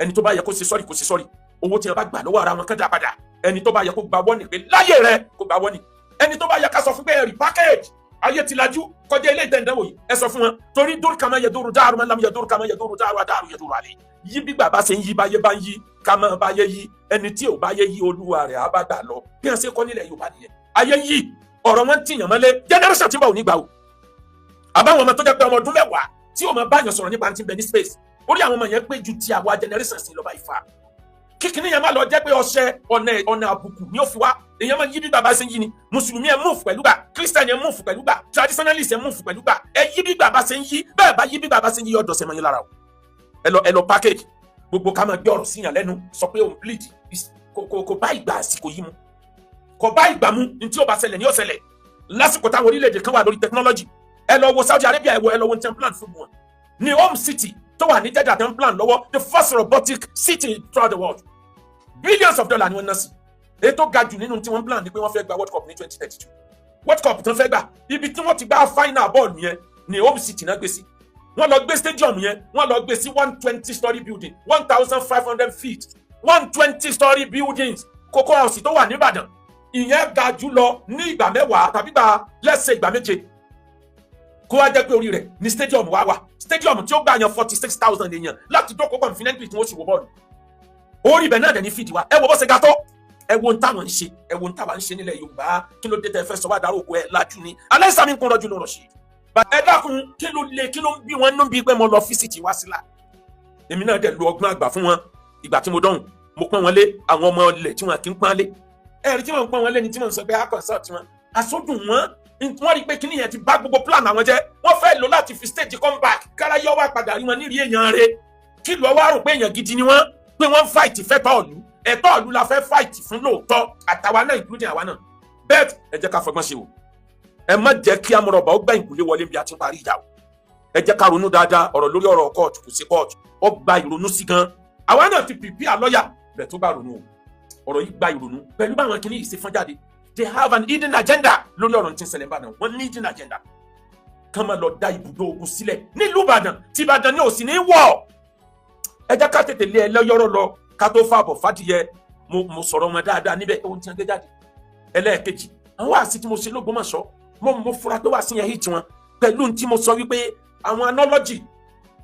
ẹni tó bá yẹ kó ṣe sọ́rí kó ṣe sọ́rí owó tí wọ́n bá gbà lọ́wọ́ ara wọn kan dá padà ẹni tó bá yẹ kó gba wọ́nì pé láyé rẹ kó gba wọ́nì ẹni tó bá yẹ ká sọ fún pé ẹ̀rì package ayé ti lajú kọjá ilé ìtẹ̀ǹdẹ̀wò yìí ẹ sọ fún wọn torí dúró kàmá yẹ dúró dáàrú máa ń lam yẹ dúró kàmá yẹ dúró dáàrú adáàrú yẹ dúró àlè yí bí bàbá ṣe ń yí báyé bá ń yí kàmá báyé yí ẹni tí ò báyé yí olúwa rẹ̀ á bá gbà lọ bí wọ́n ṣe kọ́ nílẹ̀ Yorùbá nìyẹn ayé yí ọ̀rọ̀ wọn tìyàn mọ́lé generation tí ń bọ̀ ò ní gbà o àbáwọn ọmọ tó jẹ́ pé ọmọ ọdún mẹ́wàá tí ò máa báyàn sọ̀rọ̀ nípa ti ń bẹ ní space orí àwọn ọmọ yẹn pé ju ti àwa generation sí lọ́ba ìfà kíkiní yẹn má lọ jẹ́ pé ọṣẹ ọ̀nà àbùkù ni ó fi wá èèyàn máa yí bí bàbá ṣe ń yí ni mùsùlùmí ẹ múùfù pẹ̀lú gbà kírísítẹ́nì ẹ múùfù pẹ̀lú gbà traditionalist ẹ múùfù pẹ̀lú gbà ẹ yí bí bàbá ṣe ń yí bẹ́ẹ̀ bá yí bí bàbá ṣe ń yí ọ̀dọ̀ ṣe máa yín lára o ẹ lọ package gbogbo ká máa gbé ọ̀rọ̀ síyàn lẹ́nu sọ pé òun bleed kò bá ìgbà àsìkò yìí mu kò bá ìgbà mu ní tí ó bá ṣẹlẹ̀ ní ó ṣẹlẹ̀ lásìkò táwọn orílẹ̀-èdè kan wà lórí technology ẹ lọ wo Saudi Arabia ẹ lọ wo ten plan fún wọn ní home city tó wà ní Jeddah ten plan lọ́wọ́ the first robotic city throughout the world billions of dollars ni wọ́n ná sí èyí tó ga jù nínú tí wọ́n plan ni pé wọ́n fẹ́ gba World Cup ní 2032 World Cup tó fẹ́ gbà ibi tí wọ́n ti gba final bọ́ọ̀lù yẹn ní home city náà gbé sí wọ́n lọ gbé stadium yẹn wọ́n lọ gbé sí 120-story building 1,500 feet 120-story buildings Cocoa House tó wà ní Ìbàdàn ìyẹn ga jù lọ ní ìgbà mẹ́wàá tàbí let's say ìgbà méje kó wá jẹ́ pé orí rẹ̀ ní stadium wà stadium tí ó gbà yan 46,000 èèyàn láti dókòó confidently tí wọ́n sì wọ bọ́ọ̀lù orí ibẹ̀ náà dẹ̀ ní fìdí wa ẹ wo bó ṣe ga tó ẹ wo ń táwọn ń ṣe ẹ wo ń táwọn ń ṣe nílẹ̀ Yorùbá kí ló dé tẹ́ fẹ́ sọ wá dárò òkú ẹ lájú ni aláìsàmì ń kún rọ́jú lọ́rọ̀ ṣe ẹ dákun kí ló ń bí wọn nú bí pé mo lọ fíṣítì wá sílá èmi náà dẹ̀ lu ọgbọ́n àgbà fún wọn ìgbà tí mo dọ̀hùn mo pọ́n wọn lé àwọn ọmọ ilẹ̀ tí wọn kì í pọ́n lé ẹ̀rí tí wọ́n pọ́n wọn lé ni tí wọ́n sọ pé akọ̀sọ́ tí wọ́n asódùn wọn wọ́n rí i pé kíní yẹn ti bá gbogbo plan àwọn jẹ́ wọ́n fẹ́ lò láti fi stage comeback káráyọ́ wá padà rí wọn nírí èèyàn rẹ̀ kí lọ́ wá rò pé èèyàn gidi ni wọ́n pé wọ́n fight fẹ́tọ̀ ọ̀lú ẹ̀tọ́ ọ̀lú la fẹ́ fight fún lóòótọ́ àtàwa náà including àwa náà bẹ́ẹ̀ ẹ jẹ́ ká fọgbọ́n ṣe o ẹ má jẹ́ kí amúrọ̀bà ó gbá ìkúlé wọlé bí a ti parí ìjà o ẹ jẹ́ ká ronú dáadáa ọ̀rọ̀ lórí ọ̀rọ̀ kóòtù kò sí kóòtù ó gba ìrònú sí gan àwa náà ti prepare lọ́ọ̀yà bẹ̀ tó bá ronú o ọ̀rọ̀ yìí gba ìrònú pẹ̀lú báwọn kìíní yìí ṣe fọ́n jáde they have an hidden agenda lórí ọ̀rọ̀ tí ń ṣẹlẹ̀ Ìbàdàn wọ́n ní hidden agenda kán máa lọ dá ibùdó ogun sílẹ̀ nílùú Ìbàdàn tí Ìbàdàn ní òsì ní wọ̀ ẹ jẹ́ ká tètè lé ẹ lọ́yọ́rọ́ lọ ká tó fàbọ̀ fàdìyẹ mo sọ̀rọ̀ wọn dáadáa níbẹ̀ ohun tí wọ́n gbé jáde ẹlẹ́ẹ̀kejì àwọn wàásì tí mo ṣe l'Ógbómọ̀ṣọ́ mo fura pé wàásì yẹn hit wọn pẹ̀lú tí mo sọ wípé àwọn analogy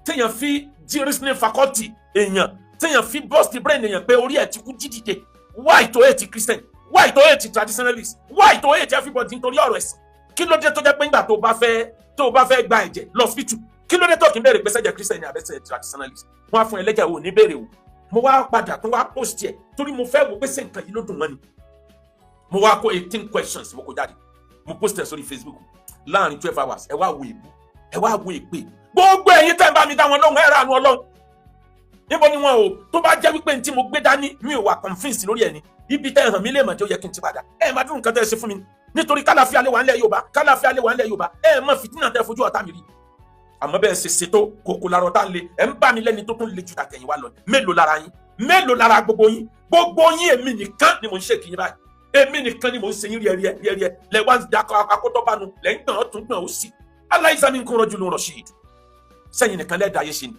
téèyàn fi di reasoning faculty èèyàn téèyàn fi burst brain èèyàn pé orí ẹ̀ ti kú jídìde why to hate Christian why to hate traditionalist why to hate everybody nítorí ọ̀rọ̀ ẹ̀sìn kí ló dé tó jẹ́ pé nígbà tó bá fẹ́ gba ẹ̀jẹ̀ lọ́sibítù kí ló dé tó kì í bẹ̀rẹ̀ pé sẹ́jẹ̀ Christian ní abẹ́sẹ̀ traditionalist wọ́n á fún ẹlẹ́jẹ̀ ò ní bẹ̀rẹ̀ o mo wá padà tó wá post ẹ̀ torí mo fẹ́ wo pé ṣé nǹkan yìí ló dùn mọ́ ni mo wá kó 18 questions mo kó jáde mo post ẹ̀ sórí Facebook láàrin 12 hours ẹ wá wo èbú ẹ wá wo èpè gbogbo ẹ̀yin tẹ́ ń bá mi dá wọn lóhùn ẹ̀ ránu Ọlọ́run níbo ni wọn o tó bá jẹ́ wípé tí mo gbé dání mi ò wà convinced lórí ẹ̀ ni ibi tẹ́ hàn mí lè mọ̀ tí ó yẹ kí n ti padà ẹ má dúró nǹkan tẹ́ ṣe fún mi nítorí kálàfíà lè wà ńlẹ̀ Yorùbá ẹ má fìtínà tẹ́ fojú ọ̀tá mi rí àmọ́ bẹ́ẹ̀ ṣe ṣètò kòkò larọ̀ tá ń le ẹ̀ ń bá mi lẹ́ni tó tún le jù tàtẹ̀yìn wá lọ mélòó lára yín mélòó lára gbogbo yín èmi nìkan ni mò ń ṣe kìí báyìí èmi nìkan ni mò ń ṣe yín rí lẹ wá ń dakọ akótọ́bánu lẹ́ ń gbọ̀n tún gbọ̀n ó sì aláìsàn mi kún rọ́jú ló ń rọ̀ ṣe é sẹ́yìn nìkan lẹ́ẹ̀dá ayé ṣe ni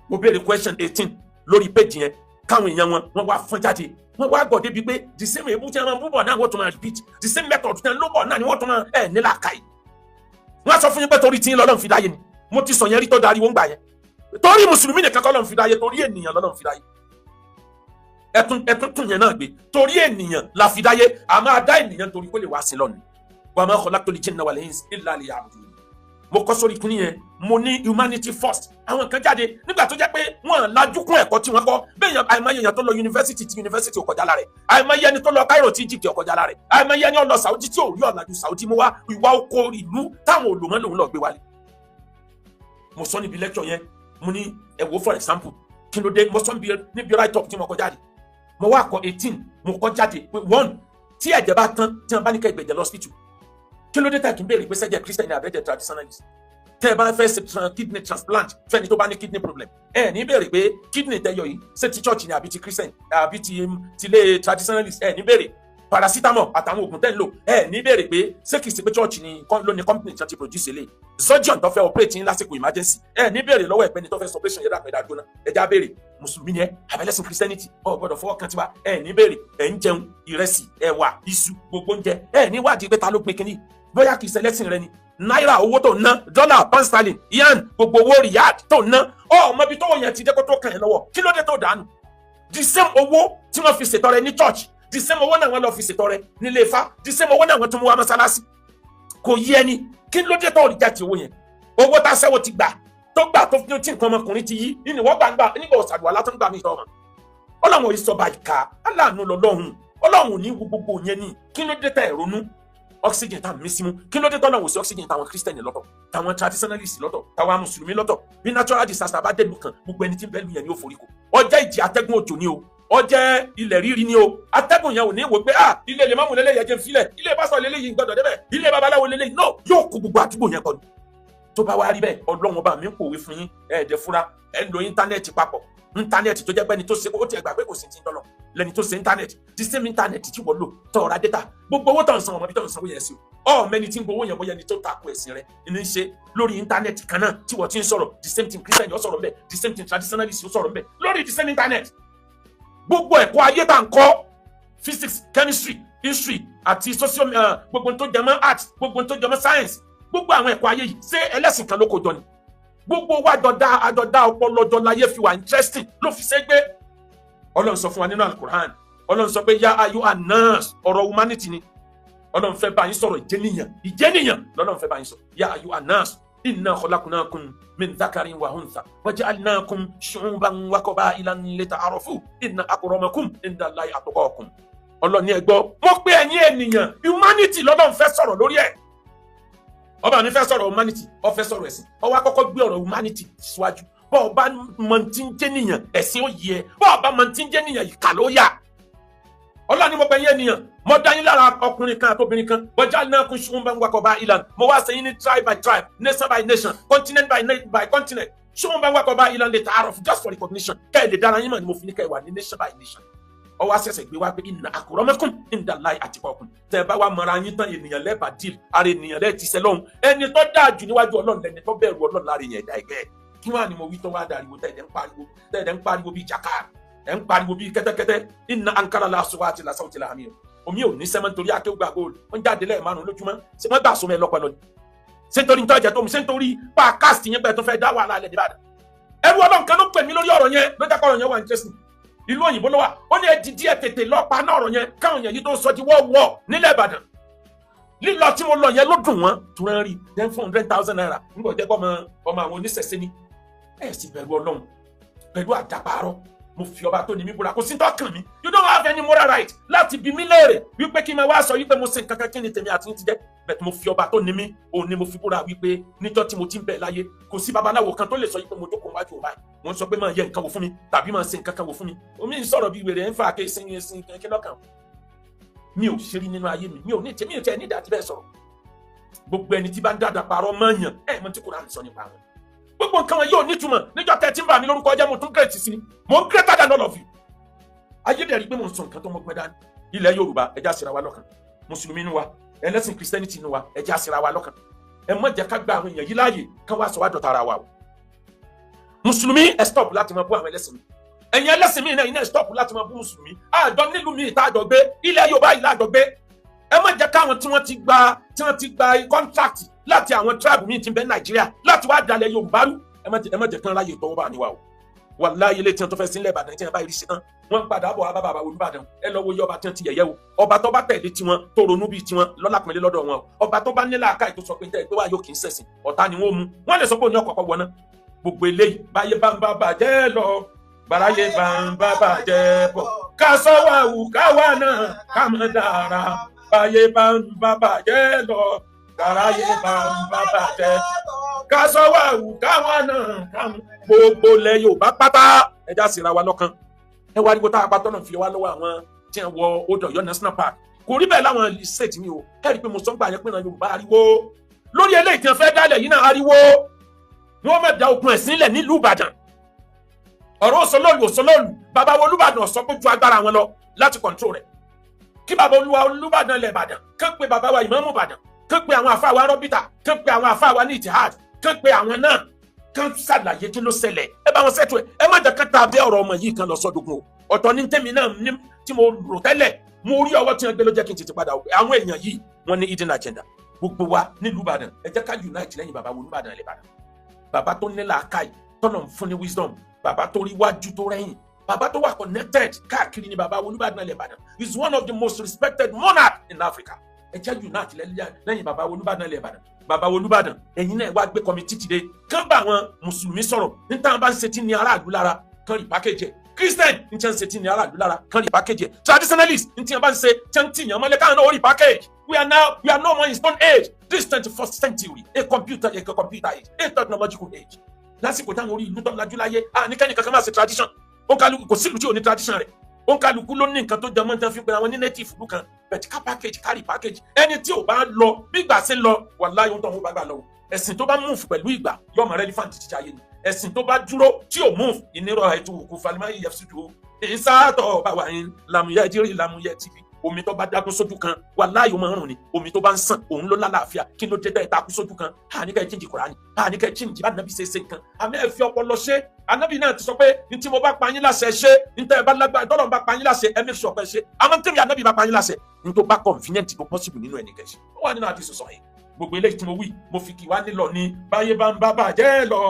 mo béèrè question 18 lórí péjì yẹn káwọn èèyàn wọn wá fọ́n jáde wọ́n wá gbọ́ débi pé the same èébú tí wọ́n búbọ̀ náà wọ́n tún máa repeat the same method tí wọ́n lóbọ̀ náà ni wọ́n tún máa nílà káyì wọ́n sọ fún yín pé torí tí lọ́lọ́run fi dáyé ni mo ti sọ yẹn rí tó darí wọ́n gbà yẹn torí mùsùlùmí nìkan kọ́ lọ́run fi dáyé torí ènìyàn lọ́lọ́run fi dáyé ẹtún tún yẹn náà gbé torí ènìyàn la fi dáyé a máa dá ènìyàn torí kó lè wá sí lọ́nà wa ma khalaqtul jinna wal insa illa liya'budun mo kọ́ sórí kíní yẹn mo ní humanity first àwọn kan jáde nígbà tó jẹ́ pé wọ́n lajú kún ẹ̀kọ́ tí wọ́n kọ́ bẹ́ẹ̀ àìmọye èèyàn tó lọ yunifásitì tí yunifásitì ò kọjá lára rẹ̀ àìmọye ẹni tó lọ Cairo tí Egypt ò kọjá lára rẹ̀ àìmọye ẹni ó lọ Saudi tí ò rí ọ̀làjú Saudi mú wá ìwà oko ìlú táwọn olùmọ̀ lòun lọ gbé wálé mo sọ níbi lecture yẹn mo ní ẹ wo for example kí ló dé mo sọ níbi write up tí mo kọ jáde mo wá kọ 18 mo kọ jáde pé 1 tí ẹ̀jẹ̀ bá tán tí wọ́n bá ní kẹ́ ìgbẹ̀jẹ̀ lọ hospital kí ló dé tẹ̀ kí n béèrè pé sẹ́jẹ̀ Christian àbẹ́jẹ̀ traditionalist tẹ́ ẹ bá fẹ́ ṣe kidney transplant fẹ́ni tó bá ní kidney problem ẹ ní béèrè pé kidney tẹ́yọ yìí ṣé ti church ni àbí ti Christian àbí ti ilé traditionalist ẹ ní béèrè paracetamol àtàwọn oògùn tẹ́ ń lò ẹ ní béèrè pé ṣé kìí ṣe pé church ni ló ní company tí wọ́n ti produce eléyìí surgeon tó fẹ́ operate yín lásìkò emergency ẹ ní béèrè lọ́wọ́ ẹ̀pẹ́ni tó fẹ́ operation yẹn dàpẹ́ dàgbóná ẹ já béèrè mùsùlùmí ni ẹ àbẹ̀lẹ́sìn Christianity ọ̀ gbọ́dọ̀ fọwọ́ kan tiwa ẹ ní béèrè ẹ ń jẹun ìrẹsì ẹ̀wà iṣu gbogbo oúnjẹ ẹ ní wádìí pé ta ló gbé kínní bóyá kìí ṣe lẹ́sìn rẹ ni náírà owó tó ná dọ́là pound sterling yan gbogbo owó riyad tó ná ọmọ ibi tó yẹn ti dé kó tó kàn yẹn lọ́wọ́ kí ló dé tó dànù the same owó tí wọ́n fi ṣètọrẹ ní church the same owó náà wọ́n lọ fi ṣètọrẹ nílé Ifá the same owó náà wọ́n tún mú wá mọ́sálásí kò yí ẹni kí ló dé tó rí jáde owó yẹn owó tá sẹ́wọ́ ti gbà tó gbà tó fi tí nǹkan ọmọkùnrin ti yí ní wọ́n gbàgbà nígbà ọ̀sàdùwà látọ̀ nígbà míì tọ́mọ ọlọ́run ìsọba ìka aláàánú lọ́lọ́run ọlọ́run ní gbogbo yẹn ní kí ló dé tá ẹ̀ ronú oxygen tá mí símú kí ló dé tọ́lọ́run sí oxygen táwọn Christian lọ́tọ̀ táwọn traditionalist lọ́tọ̀ táwọn mùsùlùmí lọ́tọ̀ bí natural disaster bá dẹ́nu kan gbogbo ẹni tí ń bẹ́ẹ̀ lu yẹn ní ó forí kò ọjẹ́ ìjì atẹ́gùn òjò ni o ọjẹ́ ilẹ̀ rírí ni o atẹ́gùn yẹn ò ní wò pé ilé lè má mú lélẹ́yìn ẹ̀jẹ̀ filẹ̀ ilé pásọ̀ lélẹ́yìn gbọ́dọ̀ débẹ̀ ilé babaláwo lélẹ́yìn náà yóò kó gbogbo àdúgbò yẹn kọ́ ni tó bá wá rí bẹ́ẹ̀ ọlọ́run ọba mi ń pòwe fún yín ẹ̀ẹ́dẹ̀ fúra ẹ̀ ń lo íńtánẹ́ẹ̀tì papọ̀ íńtánẹ́ẹ̀tì tó jẹ́ pé ẹni tó ṣe ó ti ẹgbàá pé kò sí ti ń dọ́lọ̀ lẹ́ni tó ṣe íńtánẹ́ẹ̀tì ti same íńtánẹ́ẹ̀tì tí wọ́n lò tọ́ ọ̀rá dẹ́ta gbogbo owó tó ń san ọmọ bí tó ń sanwó yẹn sí o mẹ́ni tí ń gbowó yẹn bóyá ẹni tó takò ẹ̀sìn rẹ ní ṣe lórí íńtánẹ́ẹ̀tì kan náà tí wọ́n ti ń sọ̀rọ̀ the same thing Christian yóò sọ̀rọ̀ mbẹ́ the same thing traditionalist yóò sọ̀rọ̀ mbẹ́ lórí the same íńtánẹ́ẹ̀tì gbogbo ẹ̀kọ́ ayé tá à ń kọ́ physics chemistry history àti social gbogbo tó jẹ mọ́ art gbogbo tó jẹ mọ́ science gbogbo àwọn ẹ̀kọ́ ayé yìí ṣé ẹlẹ́sìn kan ló kó jọ ni gbogbo wa àjọdá ọpọlọjọ láyé fi wà interesting ló fi ṣe gbé ọlọ́run sọ fún wa nínú alukur'an ọlọ́run sọ pé ya ayu anas ọ̀rọ̀ humanity ni ọlọ́run fẹ́ bá yín sọ̀rọ̀ ìjẹ́nìyàn lọ́lọ́run fẹ́ bá yín sọ ya ayu anas inna khalaqnakum min dhakarin wa untha waja'alnakum shu'uban wa qaba'ilan lita'arafu inna akramakum indallahi atqakum ọlọ́run ní ẹ gbọ́ mo pé ẹ̀yin ènìyàn humanity lọ́lọ́run fẹ́ sọ̀rọ̀ lórí ẹ̀ ọba mi fẹ́ sọ̀rọ̀ humanity ó fẹ́ sọ̀rọ̀ ẹ̀sìn ó wá kọ́kọ́ gbé ọ̀rọ̀ humanity síwájú bọ́ ọba mọ̀ tí ń jẹ́ nìyàn ẹ̀sìn ó yẹ bọ́ ọba mọ̀ tí ń jẹ́ nìyàn ìkà ló yà ọlọ́ni mo gbẹ̀yìn ènìyàn mo dá yín lára ọkùnrin kan àtòbìnrin kan bọ́jà náà kún ṣùgbọ́n bá ń wakọ̀ bá ìlànà mo wá sẹ́yìn ní tribe by tribe nation by nation continent by continent ṣùgbọ́n bá ń wakọ̀ bá ìlànà lè tààrọ̀ just for recognition kẹ́ ẹ̀ lè dára yín mọ̀ ni mo fi ní kẹ́ ẹ̀ wà ní nation by nation ọwọ́ àṣẹ̀ṣẹ̀ gbé wá pé inna akramakum indallahi atqakum tẹ́ ẹ bá wá mọ̀ra yín tán ènìyàn lẹ́ẹ̀bà díl ara ènìyàn lẹ́ẹ̀ ti sẹ́ lọ́hùn ẹni tó dáa jù níwájú ọlọ́run lẹ́ni tó bẹ̀rù ọlọ́run lára èèyàn ẹ̀dá ẹgbẹ́ kí wọ́n á ní mo wí tó wá dariwo tẹ̀ẹ̀dẹ̀ ń pariwo bíi jàkà ẹ̀ ń pariwo bíi kẹ́tẹ́kẹ́tẹ́ inna ankara al-aswati la sawti al-hamir omi ò ní sẹ́mọ́ nítorí akéwùgbà gold wọ́n jáde lẹ́ẹ̀márùn lójúmọ́ ṣé wọ́n gbà sọmọ ẹ lọ́pọ̀ lọ́ni ṣé nítorí nítorí ẹ̀jẹ̀ tó mi ṣé nítorí podcast yẹn pẹ̀ tó fẹ́ dá wàhálà alẹ́ dìbàdàn ẹrú ọlọ́run kan ló pè mí lórí ọ̀rọ̀ yẹn ló jẹ́ kọ́ ọ̀rọ̀ yẹn wà interesting ìlú òyìnbó ló wà ó ní ẹdí díẹ̀ tètè lọ́pàá náà ọ̀rọ̀ yẹn káwọn èèyàn yìí tó sọ di wọ́ọ̀wọ́ nílẹ̀ Ìbàdàn lílọ tí mo lọ yẹn ló dùn wọ́n tó rán rí then 400,000 naira nígbà jẹ́ ọmọ àwọn oníṣẹ̀ṣẹ̀ ni ẹ̀ sì bẹ̀rù ọlọ́run pẹ̀lú àdàpàrọ̀ mo fi ọba tó ní mí búra kò sí tọ́kàn mi you don't have any moral right láti bi mí léèrè wípé kí n máa wá sọ wípé mo ṣe nǹkan kan kí ni tèmi àti ní ti jẹ́ bẹ̀tẹ̀ mo fi ọba tó ní mí òun ni mo fi búra wípé níjọ́ tí mo ti ń bẹ̀ láyé kò sí babaláwo kan tó lè sọ wípé mo jókòó wájú òun báyìí mo ń sọ pé máa yẹ nǹkan wò fún mi tàbí máa ṣe nǹkan kan wò fún mi omi ń sọ̀rọ̀ bí wèrè ń fa àké sin kí lọ́kàn mi ò ṣe rí nínú ayé mi ò ní tẹ́ ní ìdá tí bẹ́ẹ̀ sọ̀rọ̀ gbogbo ẹni tí bá ń dáadáa parọ́ mọ́ọ̀yàn mo ti Kùránì sọ nípa wọn gbogbo nǹkan wọn yóò nítumọ̀ níjọ́ tẹ́ tí ń bà mí lórúkọ jẹ́ mo tún great sí ni mo ń greater than all of you ayédèrè pé mo ń sọ nǹkan tó mọ pẹ́ dání ilẹ̀ Yorùbá ẹja síra wa lọ́kàn mùsùlùmí nu wa ẹlẹ́sìn Christianity nu wa ẹja síra wa lọ́kàn ẹ má jẹ́ ká gba àwọn èèyàn yìí láàyè ká wá sọ wá dọ̀tá ara wa o mùsùlùmí ẹ stop láti máa bú àwọn ẹlẹ́sìn mi ẹ̀yin ẹlẹ́sìn mi náà iná ẹ stop láti máa bú mùsùlùmí àjọ nílùú mi ìta àjọ gbé ilẹ̀ Yorùbá yìí láàjọ gbé ẹ má jẹ́ káwọn tí wọ́n ti gba contract láti àwọn tribe mi ti bẹ Nàìjíríà láti wá dalẹ̀ Yorùbá rú ẹ má jẹ́ kán ráyè tọwọ́ bá níwá o wàláyé ilé tí wọn tó fẹ́ sílẹ̀ Ìbàdàn tí wọn bá rí sí tán wọn padà bọ̀ wá bàbá Olúbàdàn ẹ lọ wo iye ọba tí wọn ti yẹ̀yẹ́ o ọba tó bá tẹ̀lé tiwọn tó ronú bíi tiwọn lọ́lápẹ̀lẹ́ lọ́dọ̀ wọn o ọba tó bá nílà káì tó sọ pé tẹ́ ẹ pé wá yóò kì í ṣẹ̀sìn ọ̀tá ni wọ́n mú wọ́n lè sọ pé òní ọkọ̀ wọná gbogbo eléyìí báyé bá ń bá bàjẹ́ lọ gbàráyé bá ń bá bàjẹ́ bọ̀ ká sọ wà wù ká wà náà ká mọ̀ dára báyé bá ń bá bàjẹ́ lọ gbàráyé bá ń bá bàjẹ́ ká sọ́wọ́ àwù káwọn náà káwọn gbogbo ilẹ̀ Yorùbá pátá ẹja síra wa lọ́kàn. ẹ wá rígbó tá a bá tọ́nà fi wá lọ́wọ́ àwọn tí wọ́n wọ odò Ọ̀yọ́ national park kò rí bẹ́ẹ̀ láwọn state mi o kẹ́rì pé mo sọ ń gbà yẹn pé náà Yorùbá ariwo lórí eléyìí tí wọ́n fẹ́ dálẹ̀ yìí náà ariwo wọ́n mọ̀ da ogun ẹ̀sìn lẹ̀ nílùú Ìbàdàn ọ̀rọ̀ òṣòlóòlù bàbá Olúbàdàn sọ pé ju agbára wọn lọ láti control rẹ̀ kí bàbá Olúbàdàn lẹ̀ Ìbàdàn kán pé bàbá wa Ìmáàmù Ìbàdàn kán pé àwọn àfáà wa rọ́bìtà kán pé àwọn àfáà wa ní ìtìhad kán pé àwọn náà kán ṣàlàyé kí ló ṣẹlẹ̀ ẹ bá wọn ṣètò ẹ má jẹ́ kán ta abẹ́ ọ̀rọ̀ ọmọ yìí kan lọ sọ́dọ̀gùn o ọ̀tọ̀ ní tèmi náà ní tí mo rò tẹ́lẹ̀ mo rí ọwọ́ tí wọ́n gbé ló jẹ́ kí n tètè padà àwọn èèyàn yìí wọ́n ní hidden agenda gbogbo wa nílùú Ìbàdàn ẹ jẹ́ ká unite lẹ́yìn bàbá Olúbàdàn lẹ̀ Ìbàdàn bàbá tó ní làákàyè tọ́nà fún ní wisdom bàbá tó rí wájú tó rẹ́yìn bàbá tó wà connected káàkiri ni bàbá Olúbàdàn lẹ̀ Ìbàdàn is one of the most respected monarch in Africa ẹ jẹ́ unite lẹ́yìn bàbá Olúbàdàn lẹ̀ Ìbàdàn bàbá Olúbàdàn ẹ̀yin náà wá gbé kọ́mítì tìde kán bá àwọn mùsùlùmí sọ̀rọ̀ níta bá ń ṣe tí ní aráàlú lára kán rí pákéjì Christian ní tí wọ́n ń ṣe tí ní aráàlú lára kán rí pákéjì traditionalist ní tí wọ́n bá ń ṣe tí wọ́n ti yàn mọ́lẹ́ káwọn náà ó rí pákéjì we are no more in stone age this 21st century a computer age a technological age lásìkò táwọn orí ìlú tó lajú láyé nìkẹ́ni kankan máa ṣe tradition òǹkàlùkù kò sí ìlú tí ò ní tradition rẹ̀ òǹkàlùkù ló ní nǹkan tó jẹ mọ́ tán fi pé àwọn ní native ìlú kan bẹ̀tí ká package carry package ẹni tí ò bá lọ bí ìgbà ṣe ń lọ wàláhì ohun tó ń bá gbà lọ ẹ̀sìn tó bá move pẹ̀lú ìgbà yóò mọ̀ relevant títí ayé ni ẹ̀sìn tó bá dúró tí ò move ìnirọ̀ ètò òkú falimáyé yẹfṣudu ìsáàtọ̀ bá wà ní làmúyẹ jírí làmúyẹ tv omi tó bá dágún sójú kan wàláhì ó máa ń rùn ni omi tó bá ń sàn òun ló lálàáfíà kí ló dé tẹ́ takú sójú kan àníkẹ́ chíǹjì Kùránì àníkẹ́ chíǹjì bá nàbí ṣe nǹkan àmì ẹ̀ fi ọpọlọ ṣe ànábì náà ti sọ pé ní tí mo bá pa yín láṣẹ ṣe ní tẹ́ ẹ bá lágbára tọ́lọ̀ bá pa yín láṣẹ ẹ make sure pé ṣe àwọn tẹ́mi ànábì bá pa yín láṣẹ ní tó bá convenient tó possible nínú ẹnì kẹ́ṣe ó wà nínú àdìsọ sọ yìí gbogbo eléyìí tí mo wí mo fi kì wá nílọ ní báyé bá ń bá bàjẹ́ lọ